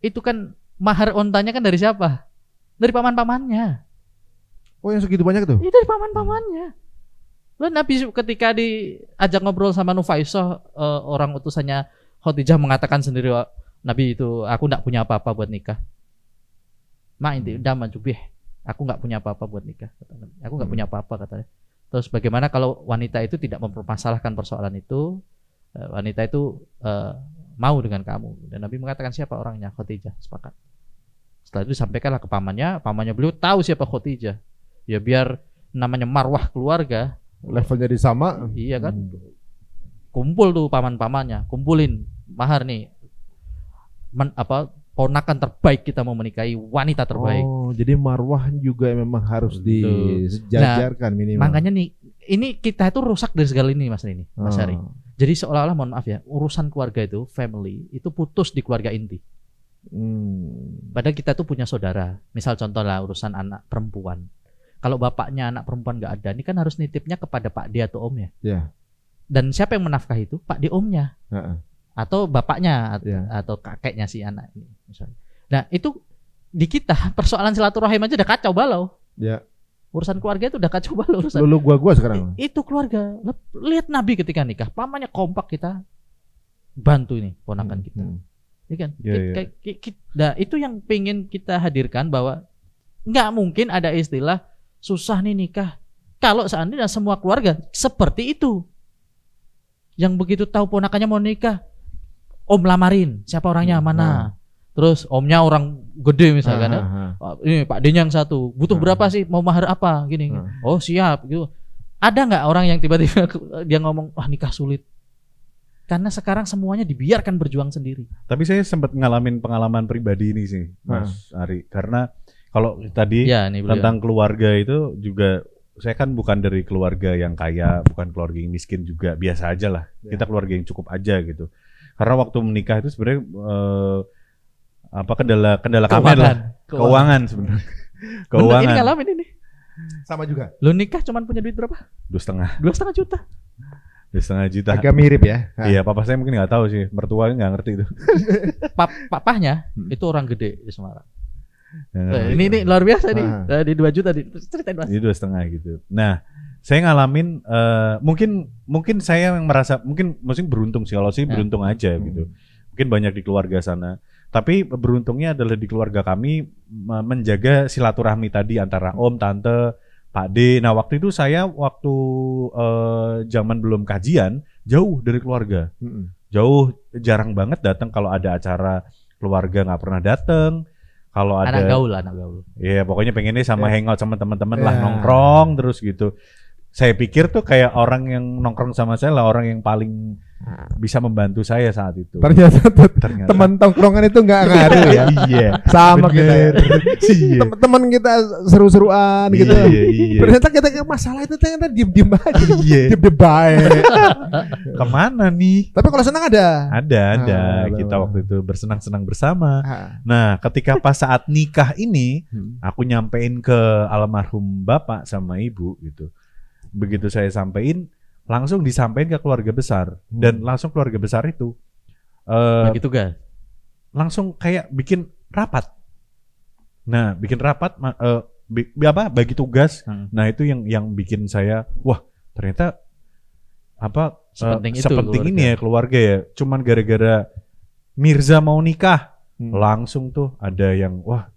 itu kan mahar ontanya kan dari siapa? Dari paman-pamannya. Oh yang segitu banyak tuh? Itu dari paman-pamannya. Lalu Nabi ketika diajak ngobrol sama Nufaisah, orang utusannya Khadijah mengatakan sendiri, Nabi itu, aku enggak punya apa-apa buat nikah. Ma inti dama jubih. Aku enggak punya apa-apa buat nikah, kata Nabi. Aku enggak punya apa-apa, katanya. Terus bagaimana kalau wanita itu tidak mempermasalahkan persoalan itu? Wanita itu mau dengan kamu. Dan Nabi mengatakan siapa orangnya? Khadijah. Sepakat. Setelah itu disampaikanlah ke pamannya beliau tahu siapa Khadijah. Ya biar namanya marwah keluarga levelnya sama. Iya kan. Kumpul tuh paman-pamannya, kumpulin mahar nih. Ponakan terbaik kita mau menikahi wanita terbaik. Oh, jadi marwah juga memang harus disejajarkan minimal. Makanya nih, ini kita itu rusak dari segala ini Mas Rini, Mas Ari. Jadi seolah-olah, mohon maaf ya, urusan keluarga itu, family, itu putus di keluarga inti. Padahal kita tuh punya saudara. Misal contoh lah urusan anak perempuan. Kalau bapaknya anak perempuan nggak ada, ini kan harus nitipnya kepada Pak D atau omnya. Yeah. Dan siapa yang menafkahi itu? Pak D omnya. Atau bapaknya atau kakeknya si anak ini misalnya. Nah itu di kita persoalan silaturahim aja udah kacau balau. Ya. Urusan keluarga itu udah kacau balau urusan. Lu gua sekarang. Itu keluarga. Lihat Nabi ketika nikah, pamannya kompak, kita bantu ini ponakan kita. Iya kan? Nah itu yang pengen kita hadirkan bahwa nggak mungkin ada istilah susah nih nikah. Kalau seandainya semua keluarga seperti itu, yang begitu tahu ponakannya mau nikah, om lamarin, siapa orangnya mana? Terus omnya orang gede misalkan ya. Ini Pak D-nya yang satu, butuh berapa sih? Mau mahar apa? Gini. Oh siap gitu. Ada nggak orang yang tiba-tiba dia ngomong, wah nikah sulit? Karena sekarang semuanya dibiarkan berjuang sendiri. Tapi saya sempat ngalamin pengalaman pribadi ini sih, Mas Ari. Karena kalau tadi tentang keluarga itu juga, saya kan bukan dari keluarga yang kaya, bukan keluarga yang miskin juga, biasa aja lah. Kita keluarga yang cukup aja gitu. Karena waktu menikah itu sebenarnya kendala kami adalah keuangan sebenarnya. Keuangan. Ini ngalamin ini. Sama juga. Lu nikah cuman punya duit berapa? 2,5 juta. 2,5 juta. Agak mirip ya. Iya, papa saya mungkin nggak tahu sih, mertuanya nggak ngerti itu. Papahnya itu orang gede di Semarang. Ini luar biasa nih. Di 2 juta ceritain Mas. Di 2,5 gitu. Nah, saya ngalamin mungkin saya yang merasa mungkin beruntung sih, kalau sih beruntung aja gitu. Mungkin banyak di keluarga sana. Tapi beruntungnya adalah di keluarga kami menjaga silaturahmi tadi antara om, tante, Pak D. Nah, waktu itu saya zaman belum kajian, jauh dari keluarga. Jauh, jarang banget datang. Kalau ada acara keluarga nggak pernah datang. Kalau ada anak gaul. Iya, pokoknya pengennya sama hangout sama teman-teman lah, nongkrong terus gitu. Saya pikir tuh kayak orang yang nongkrong sama saya lah orang yang paling bisa membantu saya saat itu. Ternyata teman tongkrongan itu nggak ngaruh ya. Iya. Sama kita. Teman kita seru-seruan gitu. Iya. Ternyata kita masalah itu ternyata diem-diem aja. Diem baik. Kemana nih? Tapi kalau senang ada. Ada. Kita waktu itu bersenang-senang bersama. Nah, ketika pas saat nikah ini, aku nyampein ke almarhum bapak sama ibu gitu. Begitu saya sampein, langsung disampaikan ke keluarga besar. Dan langsung keluarga besar itu bagi tugas, langsung kayak bikin rapat. Nah, bikin rapat bagi tugas. Nah, itu yang bikin saya, wah, ternyata sepenting ini ya keluarga ya. Cuman gara-gara Mirza mau nikah, langsung tuh ada yang wah,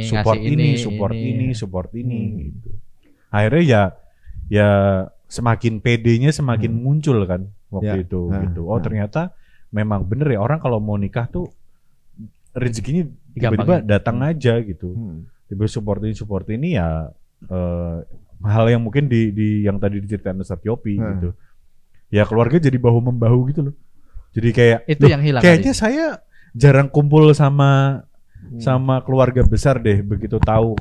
support ini gitu. Akhirnya ya semakin PD-nya semakin muncul kan waktu itu gitu. Oh, ternyata memang bener ya, orang kalau mau nikah tuh rezekinya tiba-tiba datang aja gitu. Tiba support ini ya hal yang mungkin di yang tadi diceritain Ustaz Yopi gitu. Ya keluarga jadi bahu membahu gitu loh. Jadi kayak itu yang hilang. Kayaknya saya jarang kumpul sama keluarga besar deh begitu tahu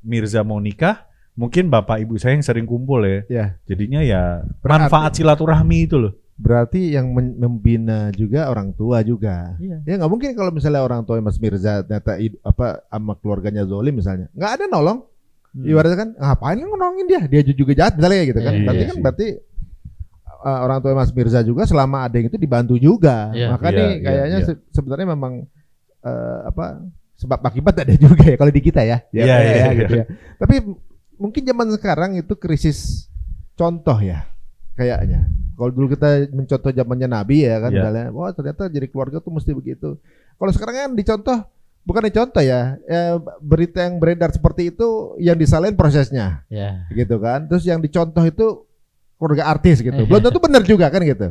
Mirza mau nikah. Mungkin bapak ibu saya yang sering kumpul ya. Jadinya ya manfaat silaturahmi itu loh. Berarti yang membina juga orang tua juga. Ya nggak mungkin kalau misalnya orang tua Mas Mirza ternyata sama keluarganya zolim misalnya, nggak ada nolong. Ibaratnya kan ngapain nolongin dia juga jahat misalnya gitu kan. Berarti orang tua Mas Mirza juga selama ada yang itu dibantu juga. Maka nih kayaknya sebenarnya memang sebab akibat ada juga ya kalau di kita ya. Gitu ya. Tapi mungkin zaman sekarang itu krisis contoh ya kayaknya. Kalau dulu kita mencontoh zamannya Nabi ya kan, Iya. misalnya, wah ternyata jadi keluarga tuh mesti begitu. Kalau sekarang kan dicontoh, bukan dicontoh ya, berita yang beredar seperti itu yang disalahin prosesnya, Ya. gitu kan. Terus yang dicontoh itu keluarga artis gitu. Belum tentu benar juga kan gitu.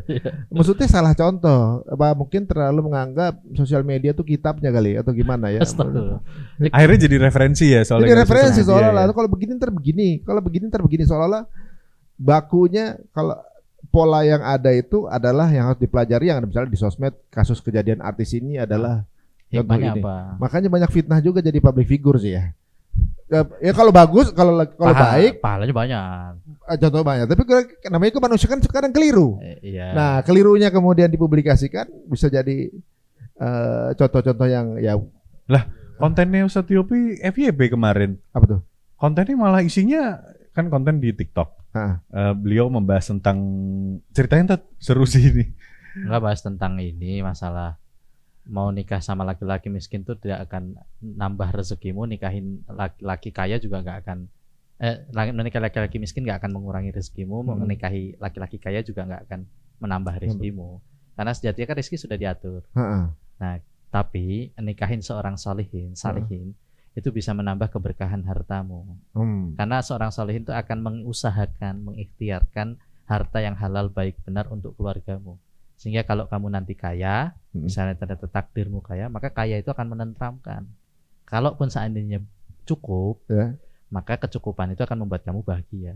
Maksudnya salah contoh. Apa mungkin terlalu menganggap sosial media tuh kitabnya kali atau gimana ya? Astagfirullah. Akhirnya jadi referensi ya soalnya. Jadi referensi seolah-olah Iya. kalau begini ntar begini, kalau begini ntar begini, seolah-olah bakunya kalau pola yang ada itu adalah yang harus dipelajari, yang ada misalnya di sosmed kasus kejadian artis ini adalah contoh Hikmahnya ini. apa? Makanya banyak fitnah juga jadi public figure sih ya. Ya kalau bagus, kalau baik, pahalanya banyak. contoh banyak. Tapi namanya itu manusia kan sekarang keliru. Iya. Nah, kelirunya kemudian dipublikasikan bisa jadi contoh-contoh yang ya Kontennya Ustadz Yopi FYP kemarin. apa tuh? Kontennya malah isinya kan konten di TikTok. Ah. Beliau membahas tentang ceritanya tuh seru sih ini. Nggak bahas tentang ini masalah mau nikah sama laki-laki miskin tuh tidak akan nambah rezekimu, nikahin laki-laki kaya juga nggak akan menikah laki-laki miskin nggak akan mengurangi rezekimu, mau menikahi laki-laki kaya juga nggak akan menambah rezekimu. Karena sejatinya kan rezeki sudah diatur. Nah, tapi nikahin seorang salihin itu bisa menambah keberkahan hartamu. Karena seorang salihin itu akan mengusahakan, mengikhtiarkan harta yang halal baik benar untuk keluargamu. Sehingga kalau kamu nanti kaya, misalnya ternyata takdirmu kaya, maka kaya itu akan menenteramkan. Kalaupun seandainya cukup, Ya. maka kecukupan itu akan membuat kamu bahagia.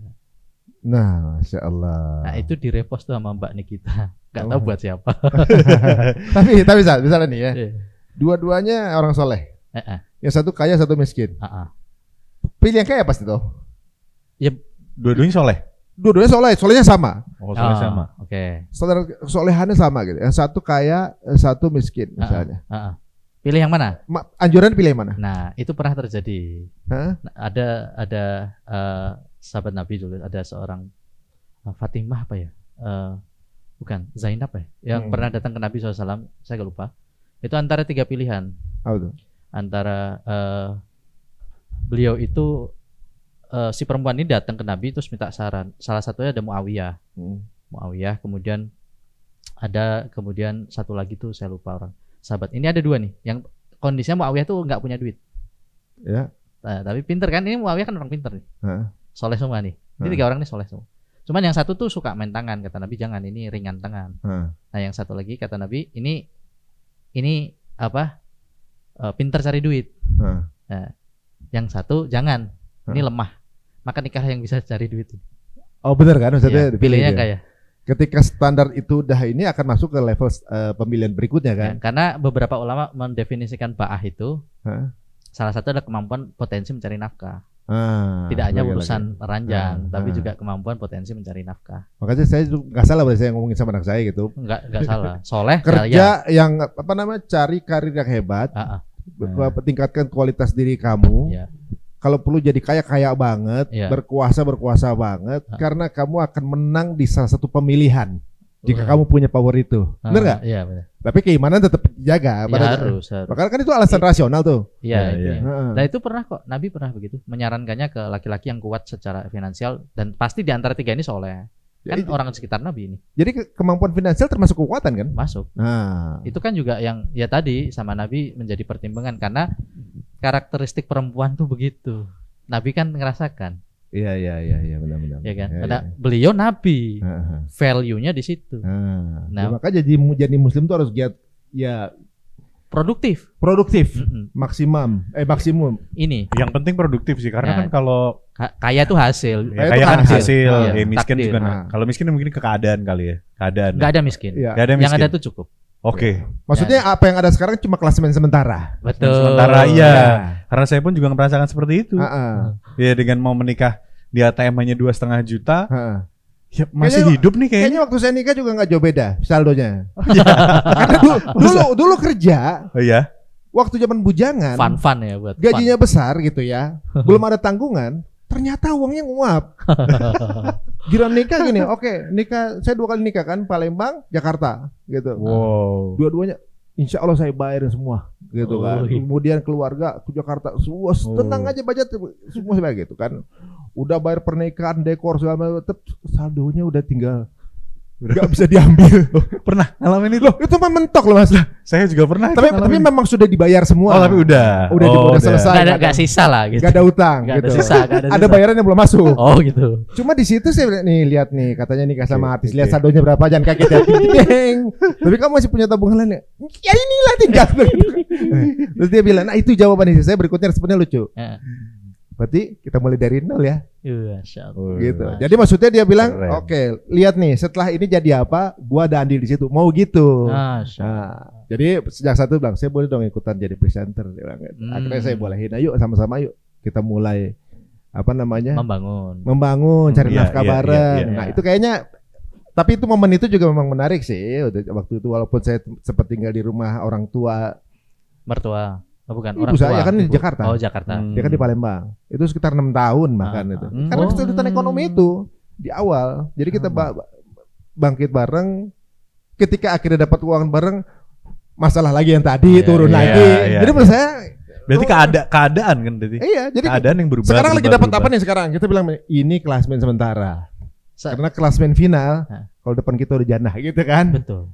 Nah, Masya Allah. Nah, itu direpost tuh sama Mbak Nikita. Gak tahu buat siapa. tapi misalnya nih ya, Iya. dua-duanya orang soleh. Yang satu kaya, satu miskin. Pilih yang kaya pasti tuh. Ya, Dua-duanya soleh. Dua-duanya solehnya sama. Oh, soleh sama. Oke. Solehannya sama gitu. Yang satu kaya, satu miskin misalnya. Pilih yang mana? Anjuran pilih yang mana? Nah, itu pernah terjadi. Hah? Nah, ada sahabat Nabi dulu, ada seorang Fatimah apa ya? Bukan, Zainab ya, yang pernah datang ke Nabi SAW, saya gak lupa. Itu antara 3 pilihan. Apa tuh? Antara beliau itu si perempuan ini datang ke Nabi terus minta saran. Salah satunya ada Muawiyah. Muawiyah, kemudian satu lagi tuh saya lupa orang. Sahabat. Ini ada 2 nih. Yang kondisinya Muawiyah tuh nggak punya duit. Ya. Nah, tapi pinter kan, ini Muawiyah kan orang pinter nih. Soleh semua nih. Ini 3 orang nih soleh semua. Cuman yang satu tuh suka main tangan, kata Nabi jangan, ini ringan tangan. Nah, yang satu lagi kata Nabi ini apa? Pinter cari duit. Nah, yang satu jangan, ini lemah. Maka nikah yang bisa cari duit. Oh benar kan? Maksudnya pilihnya kayak. Ketika standar itu udah ini akan masuk ke level pemilihan berikutnya kan? Ya, karena beberapa ulama mendefinisikan ba'ah itu salah satu adalah kemampuan potensi mencari nafkah. Tidak hanya urusan ranjang, tapi juga kemampuan potensi mencari nafkah. Makanya saya nggak salah berarti saya ngomongin sama anak saya gitu. Nggak salah. Soleh kerja yang cari karir yang hebat, tingkatkan kualitas diri kamu. Kalau perlu jadi kaya banget, berkuasa banget, karena kamu akan menang di salah satu pemilihan. Jika kamu punya power itu, benar nggak? Iya benar. Tapi keimanan tetap jaga. Harus. Makanya kan itu alasan rasional tuh. Iya. Nah itu pernah kok, Nabi pernah begitu, menyarankannya ke laki-laki yang kuat secara finansial dan pasti di antara 3 ini soleh. Kan orang sekitar Nabi ini. Jadi kemampuan finansial termasuk kekuatan kan? Masuk. Itu kan juga yang ya tadi sama Nabi menjadi pertimbangan karena karakteristik perempuan tuh begitu. Nabi kan ngerasakan. Iya benar. Ya kan? Karena beliau Nabi. Value-nya di situ. Nah, maka jadi muslim tuh harus giat ya produktif. Maksimum. Ini. Yang penting produktif sih karena kan kalau kaya itu hasil. Kaya kan hasil. Miskin juga. Kalau miskin mungkin ke keadaan kali ya. Keadaan. Gak ada miskin. Yang ada tuh cukup. Oke. Maksudnya apa yang ada sekarang cuma klasemen sementara. Betul. Sementara iya. Karena saya pun juga merasakan seperti itu. Ya dengan mau menikah di ATM hanya 2,5 juta. Ya, masih kayaknya, hidup nih kayaknya. Kayaknya waktu saya nikah juga nggak jauh beda saldonya. Karena dulu kerja. Oh iya. Waktu zaman bujangan. Fun ya buat. Gajinya besar gitu ya. Belum ada tanggungan. Ternyata uangnya nguap. Giliran nikah gini, nikah saya 2 kali nikah kan, Palembang, Jakarta, gitu. Wow. Dua-duanya, insya Allah saya bayarin semua, gitu kan. Kemudian keluarga ke Jakarta, semua tenang aja budget, semua saya gitu kan. Udah bayar pernikahan, dekor segala macam, saldonya udah tinggal nggak bisa diambil. Pernah ngalamin itu? Loh, itu mah mentok loh Mas. Saya juga pernah. Tapi memang sudah dibayar semua. Oh, tapi udah selesai. Gak sisa lah gitu. Gak ada utang Gak gitu. ada bayaran yang belum masuk. Oh gitu. Cuma di situ saya lihat nih katanya nikah sama artis. Lihat saldonya berapa, jangan kaget ya. Tapi kamu masih punya tabungan lain ya? Ya inilah tinggal. Terus dia bilang, nah itu jawaban saya, berikutnya responnya lucu. Berarti kita mulai dari nol ya. Gitu. Jadi maksudnya dia bilang, oke, lihat nih setelah ini jadi apa, gua ada andil di situ. Mau gitu. Nah, jadi sejak satu bilang, saya boleh dong ikutan jadi presenter. Dia bilang, akhirnya saya bolehin, ayo sama-sama yuk kita mulai membangun, cari nafkah bareng. Nah itu kayaknya, tapi itu momen itu juga memang menarik sih. Waktu itu walaupun saya sempat tinggal di rumah orang tua, mertua. Oh, bukan ibu orang saya tua. Kan di Jakarta. Oh Jakarta. Dia kan di Palembang. Itu sekitar 6 tahun bahkan itu. Karena kesulitan ekonomi itu di awal. Jadi kita bangkit bareng. Ketika akhirnya dapat uang bareng, masalah lagi yang tadi turun lagi. Jadi menurut saya, berarti keadaan kan berarti. Iya, jadi keadaan yang berubah. Sekarang lagi dapat apa nih sekarang? Kita bilang ini klasmen sementara. Karena klasmen final, kalau depan kita udah jannah gitu kan. Betul.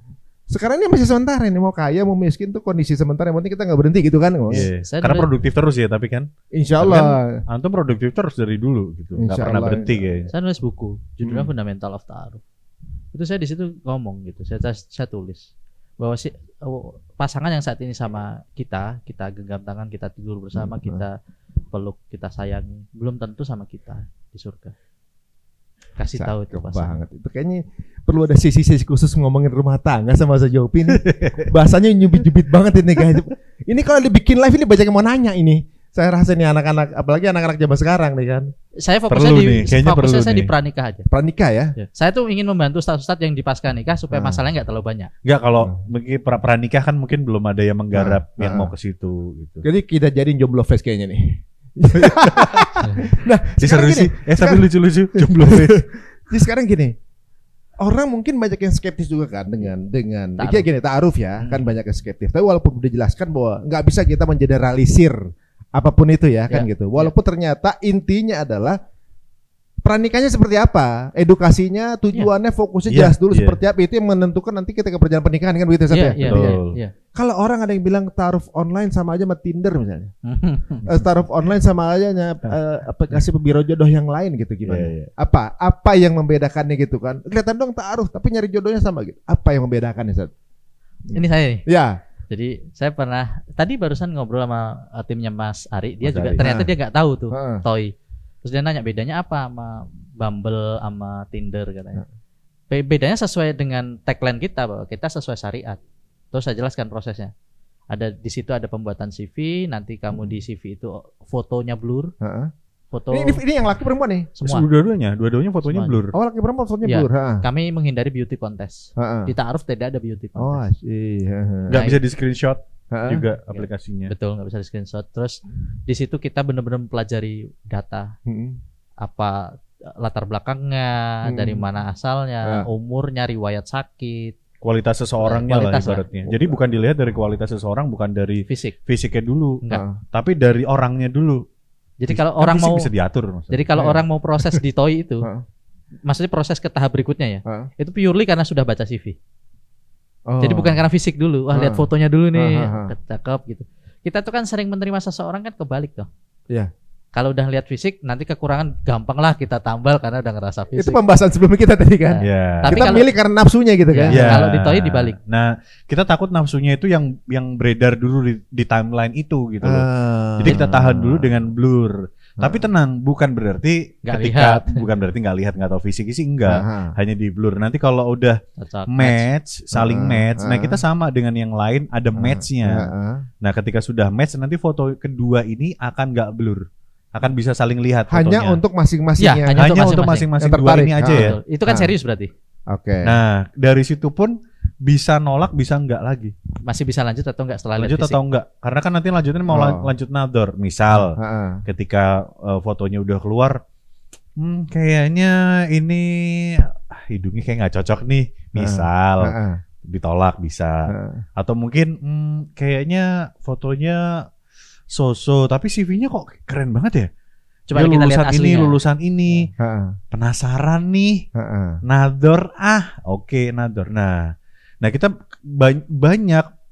Sekarang ini masih sementara, ini mau kaya mau miskin tuh kondisi sementara, yang penting kita nggak berhenti gitu kan. Karena produktif terus ya, tapi kan insya Allah kan, antum produktif terus dari dulu gitu, nggak pernah berhenti kayaknya. Saya nulis buku judulnya Fundamental of Ta'aruf. Itu saya di situ ngomong gitu, saya tulis bahwa pasangan yang saat ini sama kita genggam tangan, kita tidur bersama, kita peluk, kita sayangi, belum tentu sama kita di surga. Kasih tahu itu banget. Itu kayaknya perlu ada sisi-sisi khusus ngomongin rumah tangga sama Mas Jopi nih. Bahasanya nyubit-nyubit banget ini guys. Ini kalau dibikin live ini banyak yang mau nanya ini. Saya rasa nih anak-anak, apalagi anak-anak zaman sekarang nih kan. Saya fokusnya saya di pranikah aja. Pranikah ya? Saya tuh ingin membantu ustadz-ustadz yang di pasca nikah supaya masalahnya nggak terlalu banyak. Enggak, kalau pranikah kan mungkin belum ada yang menggarap yang mau ke situ gitu. Jadi kita jadiin jomblo face kayaknya nih. Nah, seru sih. Tapi lucu-lucu jomblo. Jadi sekarang gini, orang mungkin banyak yang skeptis juga kan dengan kayak gini ta'aruf ya, kan banyak yang skeptis. Tapi walaupun udah jelaskan bahwa nggak bisa kita mengeneralisir apapun itu ya kan gitu. Walaupun ternyata intinya adalah pranikahnya seperti apa, edukasinya, tujuannya, fokusnya jelas dulu seperti apa, itu yang menentukan nanti kita ke perjalanan pernikahan kan begitu saja. Kalau orang ada yang bilang ta'aruf online sama aja sama Tinder misalnya, ta'aruf online sama aja aplikasi pembiro jodoh yang lain gitu gimana? Apa yang membedakannya gitu kan? Kelihatan dong ta'aruf tapi nyari jodohnya sama gitu. Apa yang membedakannya Ustaz? Ini saya nih. Ya. Jadi saya pernah tadi barusan ngobrol sama timnya Mas Ari, dia juga ternyata dia nggak tahu tuh toy. Terus dia nanya bedanya apa sama Bumble sama Tinder katanya. Bedanya sesuai dengan tagline kita bahwa kita sesuai syariat. Terus saya jelaskan prosesnya. Ada di situ ada pembuatan CV, nanti kamu di CV itu fotonya blur. Foto. Ini yang laki perempuan nih. Semua. Dua-duanya fotonya blur. Oh, laki perempuan fotonya blur. Kami menghindari beauty contest. Di ta'aruf tidak ada beauty contest. Oh, nggak bisa di screenshot. Juga aplikasinya. Betul, nggak bisa di screenshot. Terus di situ kita benar-benar mempelajari data, apa latar belakangnya, dari mana asalnya, umurnya, riwayat sakit, kualitas seseorangnya lah ibaratnya. Jadi bukan dilihat dari kualitas seseorang, bukan dari fisiknya dulu, tapi dari orangnya dulu. Jadi kalau orang mau bisa diatur. Maksudnya. Jadi kalau orang mau proses di toy itu, maksudnya proses ke tahap berikutnya ya, itu purely karena sudah baca CV. Jadi bukan karena fisik dulu, lihat fotonya dulu nih, cakep gitu. Kita tuh kan sering menerima seseorang kan kebalik toh. Iya. Kalau udah lihat fisik, nanti kekurangan gampang lah kita tambal karena udah ngerasa fisik. Itu pembahasan sebelum kita tadi kan. Tapi kita milih karena nafsunya gitu kan. Kalau di toy dibalik. Nah, kita takut nafsunya itu yang beredar dulu di timeline itu gitu loh. Jadi kita tahan dulu dengan blur. Tapi tenang, bukan berarti nggak lihat nggak tahu fisik sih enggak, hanya di blur. Nanti kalau udah saling match, nah kita sama dengan yang lain ada matchnya. Nah ketika sudah match nanti foto kedua ini akan nggak blur, akan bisa saling lihat fotonya. Hanya untuk masing-masingnya. Hanya untuk masing-masing dua ini aja ya. Itu kan serius berarti. Oke. Nah dari situ pun bisa nolak, bisa enggak lagi. Masih bisa lanjut atau enggak setelah lanjut atau enggak? Karena kan nanti lanjutin mau lanjut nador. Misal ketika fotonya udah keluar, kayaknya ini hidungnya kayak nggak cocok nih. Misal ditolak bisa. Atau mungkin kayaknya fotonya so-so tapi CV-nya kok keren banget ya. Coba kita lihat aslinya. Lulusan ini. Penasaran nih. Nador oke, nador. Nah kita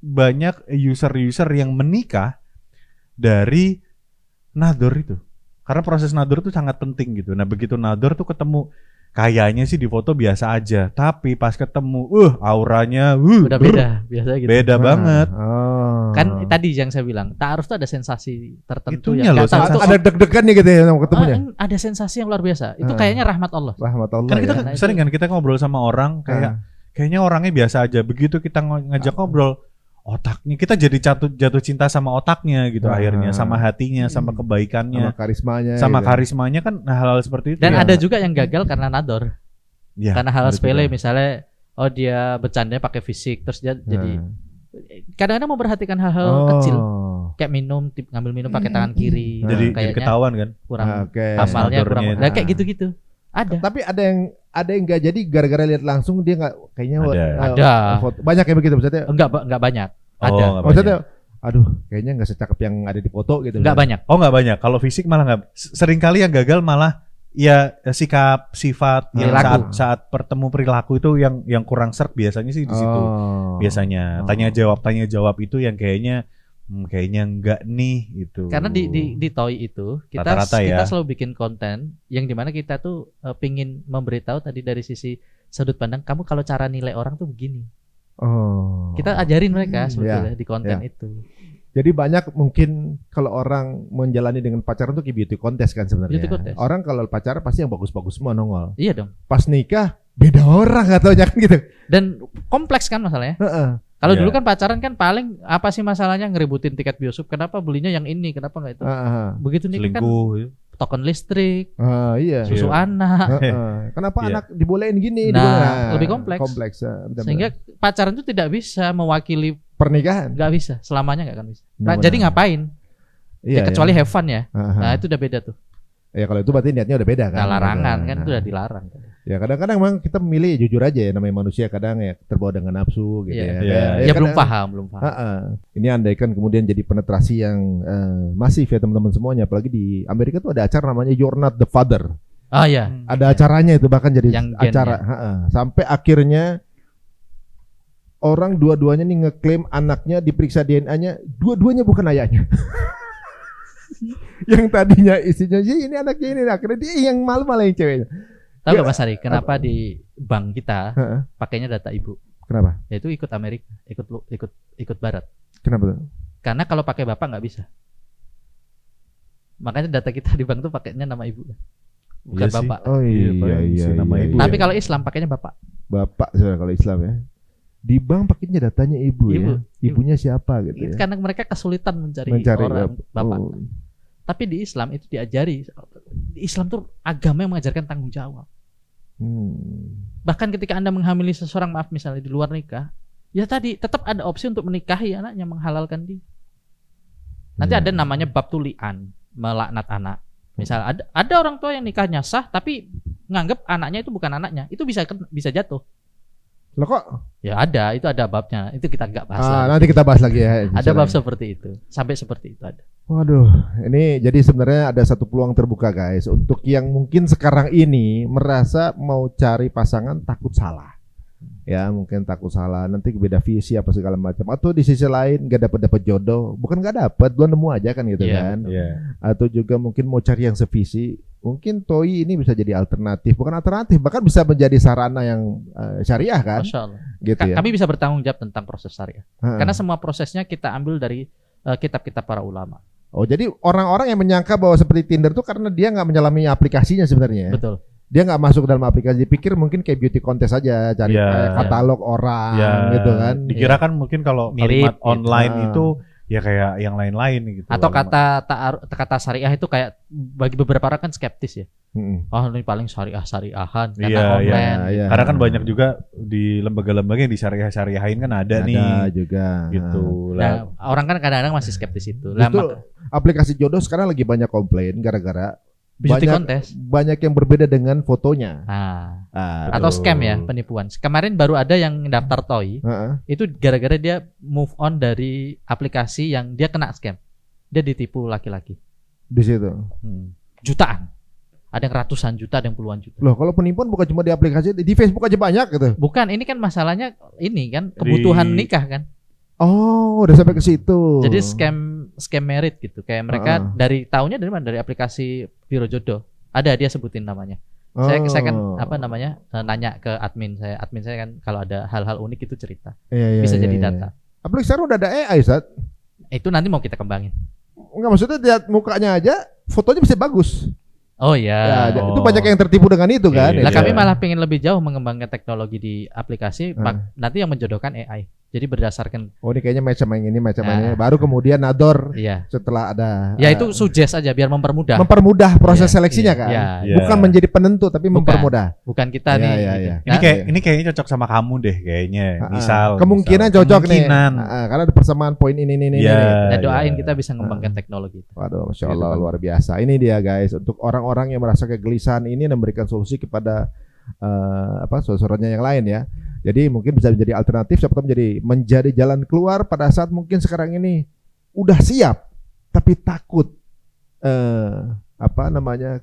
banyak user yang menikah dari nador itu. Karena proses nador itu sangat penting gitu. Nah begitu nador tuh ketemu, kayaknya sih di foto biasa aja, tapi pas ketemu, auranya, udah beda, biasa gitu. Beda banget. Kan tadi yang saya bilang, ta'aruf tuh ada sensasi tertentu Itunya yang ada deg-degan nih gitu ya sama ketemunya. Ada sensasi yang luar biasa. Itu kayaknya rahmat Allah. Rahmat Allah. Kan kita sering kan kita ngobrol sama orang kayaknya orangnya biasa aja. Begitu kita ngajak ngobrol, otaknya kita jadi jatuh cinta sama otaknya gitu akhirnya, sama hatinya, sama kebaikannya, sama karismanya kan hal-hal seperti itu. Dan ada juga yang gagal karena nador. Ya, karena hal sepele misalnya dia bercandanya pakai fisik terus dia jadi kadang-kadang memperhatikan hal-hal kecil kayak ngambil minum pakai tangan kiri, jadi ketahuan kan kurang hafalnya kurang. Nah, kayak gitu-gitu. Ada. Tapi ada yang nggak jadi gara-gara lihat langsung dia nggak kayaknya ada. Banyak yang begitu maksudnya. Enggak banyak. Ada. Maksudnya aduh kayaknya nggak secakep yang ada di foto gitu. Enggak banyak. Nggak banyak. Kalau fisik malah nggak. Seringkali yang gagal malah ya sikap, sifat yang saat bertemu perilaku itu yang kurang serp biasanya sih di situ. Biasanya tanya jawab itu yang kayaknya enggak nih itu. Karena di Toy itu kita selalu bikin konten yang dimana kita tuh pingin memberitahu tadi dari sisi sudut pandang kamu kalau cara nilai orang tuh begini. Kita ajarin mereka sebetulnya di konten itu. Jadi banyak mungkin kalau orang menjalani dengan pacaran tuh kayak beauty contest kan sebenarnya. Orang kalau pacaran pasti yang bagus-bagus semua nongol. Iya dong. Pas nikah beda orang atau kan gitu. Dan kompleks kan masalahnya. Kalau dulu kan pacaran kan paling apa sih masalahnya ngeributin tiket bioskop, kenapa belinya yang ini, kenapa nggak itu. Begitu nikah kan token listrik, susu anak. Kenapa anak dibolehin gini? Lebih kompleks. Sehingga pacaran itu tidak bisa mewakili pernikahan. Nggak bisa, selamanya nggak akan bisa. Jadi ngapain? Kecuali have fun ya. Nah itu udah beda tuh. Ya kalau itu berarti niatnya udah beda kan. Larangan kan itu udah dilarang. Ya kadang-kadang memang kita memilih jujur aja ya, namanya manusia kadang ya terbawa dengan nafsu gitu ya. Belum paham. Ini andaikan kemudian jadi penetrasi yang masif ya teman-teman semuanya, apalagi di Amerika tuh ada acara namanya You're Not the Father. Ada acaranya itu bahkan jadi yang acara sampai akhirnya orang dua-duanya nih ngeklaim anaknya diperiksa DNA-nya, dua-duanya bukan ayahnya. Yang tadinya istrinya ini anaknya ini, akhirnya dia yang malah yang ceweknya. Tahu gak Mas Ari, kenapa di bank kita pakainya data ibu? Kenapa? Yaitu ikut Amerika, ikut Barat. Kenapa tuh? Karena kalau pakai bapak nggak bisa. Makanya data kita di bank tuh pakainya nama ibu, bukan bapak. Oh iya, nama ibu. Tapi kalau Islam pakainya bapak. Bapak sebenarnya kalau Islam ya. Di bank pakainya datanya ibu ya. Ibunya siapa gitu ya. Karena mereka kesulitan mencari orang bapak. Tapi di Islam itu diajari. Di Islam tuh agama yang mengajarkan tanggung jawab. Bahkan ketika Anda menghamili seseorang, maaf misalnya di luar nikah, ya tadi tetap ada opsi untuk menikahi anaknya, menghalalkan dia. Nanti ada namanya bab tulian, melaknat anak. Misal ada orang tua yang nikahnya sah tapi nganggap anaknya itu bukan anaknya, itu bisa jatuh. Loh kok? Ya itu ada babnya. Itu kita nggak bahas lagi. Nanti kita bahas lagi ya. Ada bab seperti itu. Sampai seperti itu ada. Waduh, ini jadi sebenarnya ada satu peluang terbuka guys. Untuk yang mungkin sekarang ini merasa mau cari pasangan takut salah. Ya mungkin takut salah, nanti beda visi apa segala macam. Atau di sisi lain gak dapat jodoh. Bukan gak dapat, belum nemu aja kan gitu kan. Atau juga mungkin mau cari yang sevisi. Mungkin Toy ini bisa jadi alternatif, bukan alternatif, bahkan bisa menjadi sarana yang syariah kan. Masya Allah. Gitu ya. Kami bisa bertanggung jawab tentang proses syariah. Karena semua prosesnya kita ambil dari kitab-kitab para ulama. Oh jadi orang-orang yang menyangka bahwa seperti Tinder tuh karena dia nggak menyelami aplikasinya sebenarnya. Betul. Dia nggak masuk dalam aplikasi, dipikir mungkin kayak beauty contest aja, cari katalog orang gitu kan. Dikira kan mungkin kalau kalimat online itu ya kayak yang lain-lain gitu. Atau kata syariah itu kayak bagi beberapa orang kan skeptis ya. Oh ini paling syariahan karena online. Karena kan banyak juga di lembaga-lembaga yang disyariahin kan ada nih juga gitu. Nah, orang kan kadang-kadang masih skeptis itu. Aplikasi jodoh sekarang lagi banyak komplain gara-gara banyak yang berbeda dengan fotonya. Atau scam ya, penipuan. Kemarin baru ada yang daftar Toy. Itu gara-gara dia move on dari aplikasi yang dia kena scam. Dia ditipu laki-laki. Di situ. jutaan. Ada yang ratusan juta, ada yang puluhan juta. Loh, kalau penipuan bukan cuma di aplikasi, di Facebook aja banyak gitu. Bukan, ini kan masalahnya ini kan kebutuhan nikah kan. Oh, udah sampai ke situ. Jadi scam merit gitu. Kayak mereka dari tahunya dari mana? Dari aplikasi Biro Jodoh. Ada dia sebutin namanya. Saya kan nanya ke admin saya kan kalau ada hal-hal unik itu cerita. Bisa jadi data. Apalagi sekarang udah ada AI, Sat. Itu nanti mau kita kembangin. Enggak, maksudnya lihat mukanya aja, fotonya bisa bagus. Oh iya. Itu banyak yang tertipu dengan itu kan. Nah, kami malah pengen lebih jauh mengembangkan teknologi di aplikasi, nanti yang menjodohkan AI. Jadi berdasarkan ini kayaknya macam yang ini baru kemudian nador setelah ada. Ya itu suggest aja biar mempermudah. Mempermudah proses seleksinya kan. Bukan menjadi penentu tapi mempermudah. Bukan kita nih. Ini kayaknya cocok sama kamu deh kayaknya. Kemungkinan cocok nih. Karena ada persamaan poin ini. Nah, doain kita bisa mengembangkan teknologi. Waduh, Masya Allah luar biasa. Ini dia guys, untuk orang-orang yang merasa kegelisahan ini memberikan solusi kepada saudara-saudaranya yang lain ya. Jadi mungkin bisa menjadi alternatif, siapa tahu menjadi jalan keluar pada saat mungkin sekarang ini udah siap tapi takut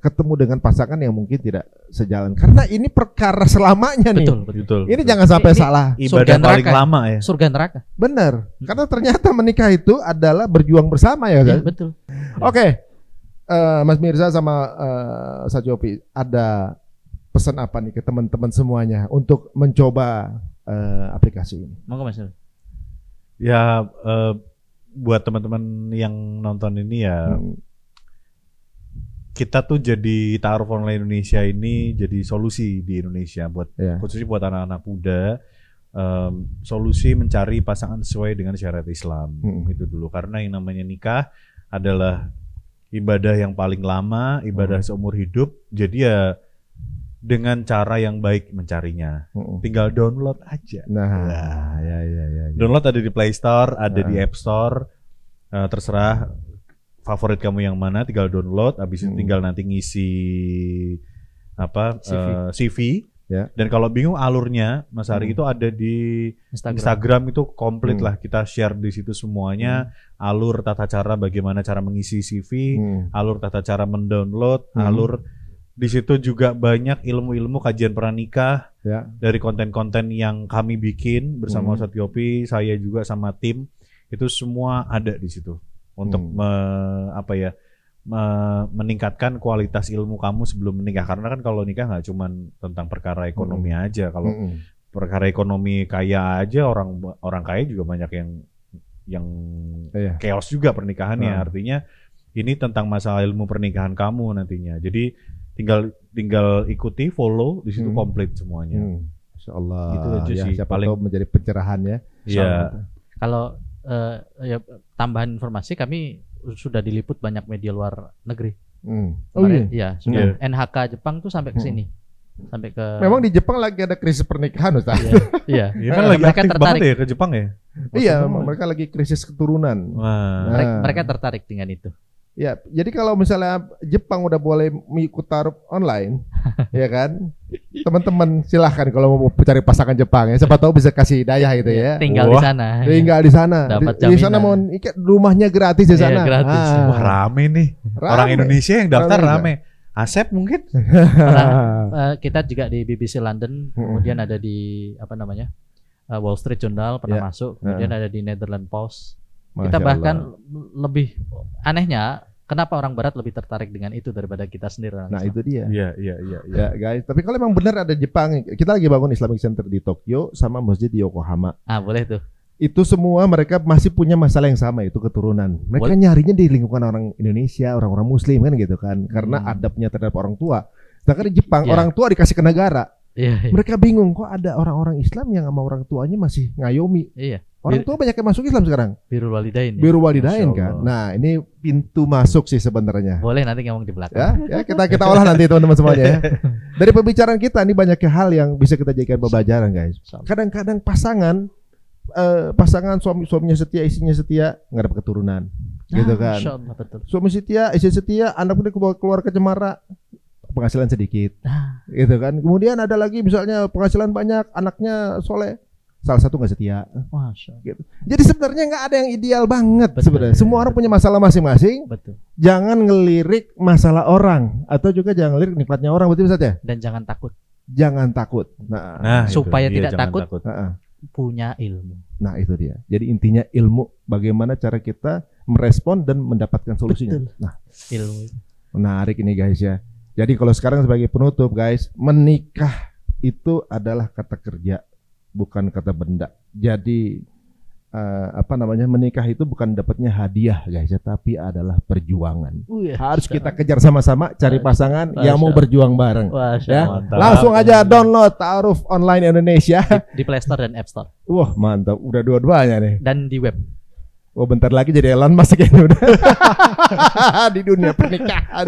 ketemu dengan pasangan yang mungkin tidak sejalan. Karena ini perkara selamanya nih. Betul. Ini jangan sampai salah. Ibadah paling lama ya. Surga neraka. Benar. Karena ternyata menikah itu adalah berjuang bersama ya kan. Betul. Oke. Mas Mirza sama Sajopi, ada pesan apa nih ke teman-teman semuanya untuk mencoba aplikasi ini? Monggo Mas. Ya buat teman-teman yang nonton ini ya, kita tuh jadi Ta'aruf Online Indonesia ini jadi solusi di Indonesia buat khususnya buat anak-anak muda, solusi mencari pasangan sesuai dengan syariat Islam. Itu dulu, karena yang namanya nikah adalah ibadah yang paling lama, ibadah seumur hidup. Jadi ya dengan cara yang baik mencarinya. Tinggal download aja. Ya. Download ada di Play Store, ada di App Store. Terserah favorit kamu yang mana, tinggal download. Habis itu tinggal nanti ngisi CV. Ya. Dan kalau bingung alurnya, Mas Ari, itu ada di Instagram itu komplit lah. Kita share di situ semuanya. Alur tata cara bagaimana cara mengisi CV, alur tata cara mendownload, alur. Di situ juga banyak ilmu-ilmu kajian pranikah dari konten-konten yang kami bikin bersama Ustadz Yopi, saya juga sama tim. Itu semua ada di situ untuk meningkatkan kualitas ilmu kamu sebelum menikah. Karena kan kalau nikah nggak cuma tentang perkara ekonomi aja. Kalau perkara ekonomi kaya aja, orang kaya juga banyak yang chaos juga pernikahannya. Artinya ini tentang masalah ilmu pernikahan kamu nantinya. Jadi tinggal ikuti, follow di situ komplit semuanya. Masya Allah. Gitu aja sih. Siapa tahu menjadi pencerahan ya. Iya. Kalau tambahan informasi, kami sudah diliput banyak media luar negeri. Iya, sudah. NHK Jepang tuh sampai ke sini. Sampai ke. Memang di Jepang lagi ada krisis pernikahan, Ustaz. Iya. Kan lagi aktif banget ya ke Jepang ya. Iya, mereka lagi krisis keturunan. Mereka tertarik dengan itu. Ya, jadi kalau misalnya Jepang udah boleh mengikut ta'aruf online, ya kan, teman-teman silahkan kalau mau cari pasangan Jepang ya, siapa tahu bisa kasih hidayah gitu ya. Tinggal di sana. Tinggal di sana. Di sana mau rumahnya gratis di sana. Gratis. Wah, rame nih. Orang Indonesia yang daftar rame. Asep mungkin. Kita juga di BBC London, kemudian ada di Wall Street Journal pernah masuk, kemudian ada di Netherlands Post. Kita bahkan lebih anehnya, kenapa orang Barat lebih tertarik dengan itu daripada kita sendiri? Nah itu dia. Iya. Ya guys, tapi kalau memang benar ada Jepang, kita lagi bangun Islamic Center di Tokyo sama masjid di Yokohama. Boleh tuh. Itu semua mereka masih punya masalah yang sama, itu keturunan. Mereka nyarinya di lingkungan orang Indonesia, orang-orang Muslim kan gitu kan, karena adabnya terhadap orang tua. Sedangkan di Jepang orang tua dikasih ke negara. Mereka bingung kok ada orang-orang Islam yang sama orang tuanya masih ngayomi. Orang tua banyak yang masuk Islam sekarang. Birrul walidain. Birrul walidain kan. Nah, ini pintu masuk sih sebenarnya. Boleh nanti ngomong di belakang. Ya kita olah nanti teman-teman semuanya ya. Dari pembicaraan kita ini banyak hal yang bisa kita jadikan pembelajaran, guys. Kadang-kadang pasangan suaminya setia, istrinya setia, nggak dapat keturunan. Gitu kan. Allah, betul. Suami setia, istri setia, anak udah keluar ke cemara, penghasilan sedikit. Gitu kan. Kemudian ada lagi misalnya penghasilan banyak, anaknya soleh, salah satu nggak setia. Masya. Gitu. Jadi sebenarnya nggak ada yang ideal banget sebenarnya. Betul. Semua orang punya masalah masing-masing. Betul. Jangan ngelirik masalah orang atau juga jangan ngelirik nikmatnya orang, betul saja. Dan jangan takut. Jangan takut. Nah supaya itu, tidak takut. Punya ilmu. Nah itu dia. Jadi intinya ilmu, bagaimana cara kita merespon dan mendapatkan solusinya. Betul. Nah, ilmu. Menarik ini guys ya. Jadi kalau sekarang sebagai penutup guys, menikah itu adalah kata kerja, bukan kata benda. Jadi menikah itu bukan dapatnya hadiah guys ya, tapi adalah perjuangan. Harus kita kejar sama-sama cari pasangan yang mau berjuang bareng. Ya. Langsung aja download Ta'aruf Online Indonesia di Play Store dan App Store. Wah mantap, udah dua-duanya nih. Dan di web. Oh bentar lagi jadi Elon Musk kayaknya udah di dunia pernikahan.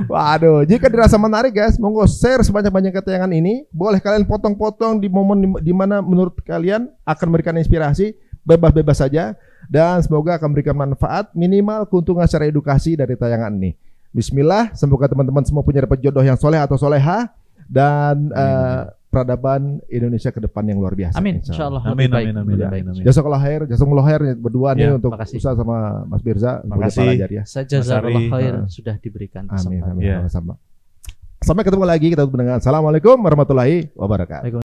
Waduh, jika dirasa menarik guys, monggo share sebanyak-banyak tayangan ini. Boleh kalian potong-potong di momen di mana menurut kalian akan memberikan inspirasi, bebas-bebas saja. Dan semoga akan memberikan manfaat, minimal keuntungan secara edukasi dari tayangan ini. Bismillah, semoga teman-teman semua punya dapat jodoh yang soleh atau soleha. Dan peradaban Indonesia ke depan yang luar biasa. Amin. Insyaallah. Amin. Jazakallah khair berdua nih untuk Ustaz sama Mas Birza. Makasih. Ya. Jazakallah khair sudah diberikan kesempatan. Amin. Sama. Sampai ketemu lagi, kita mendengar. Assalamualaikum warahmatullahi wabarakatuh.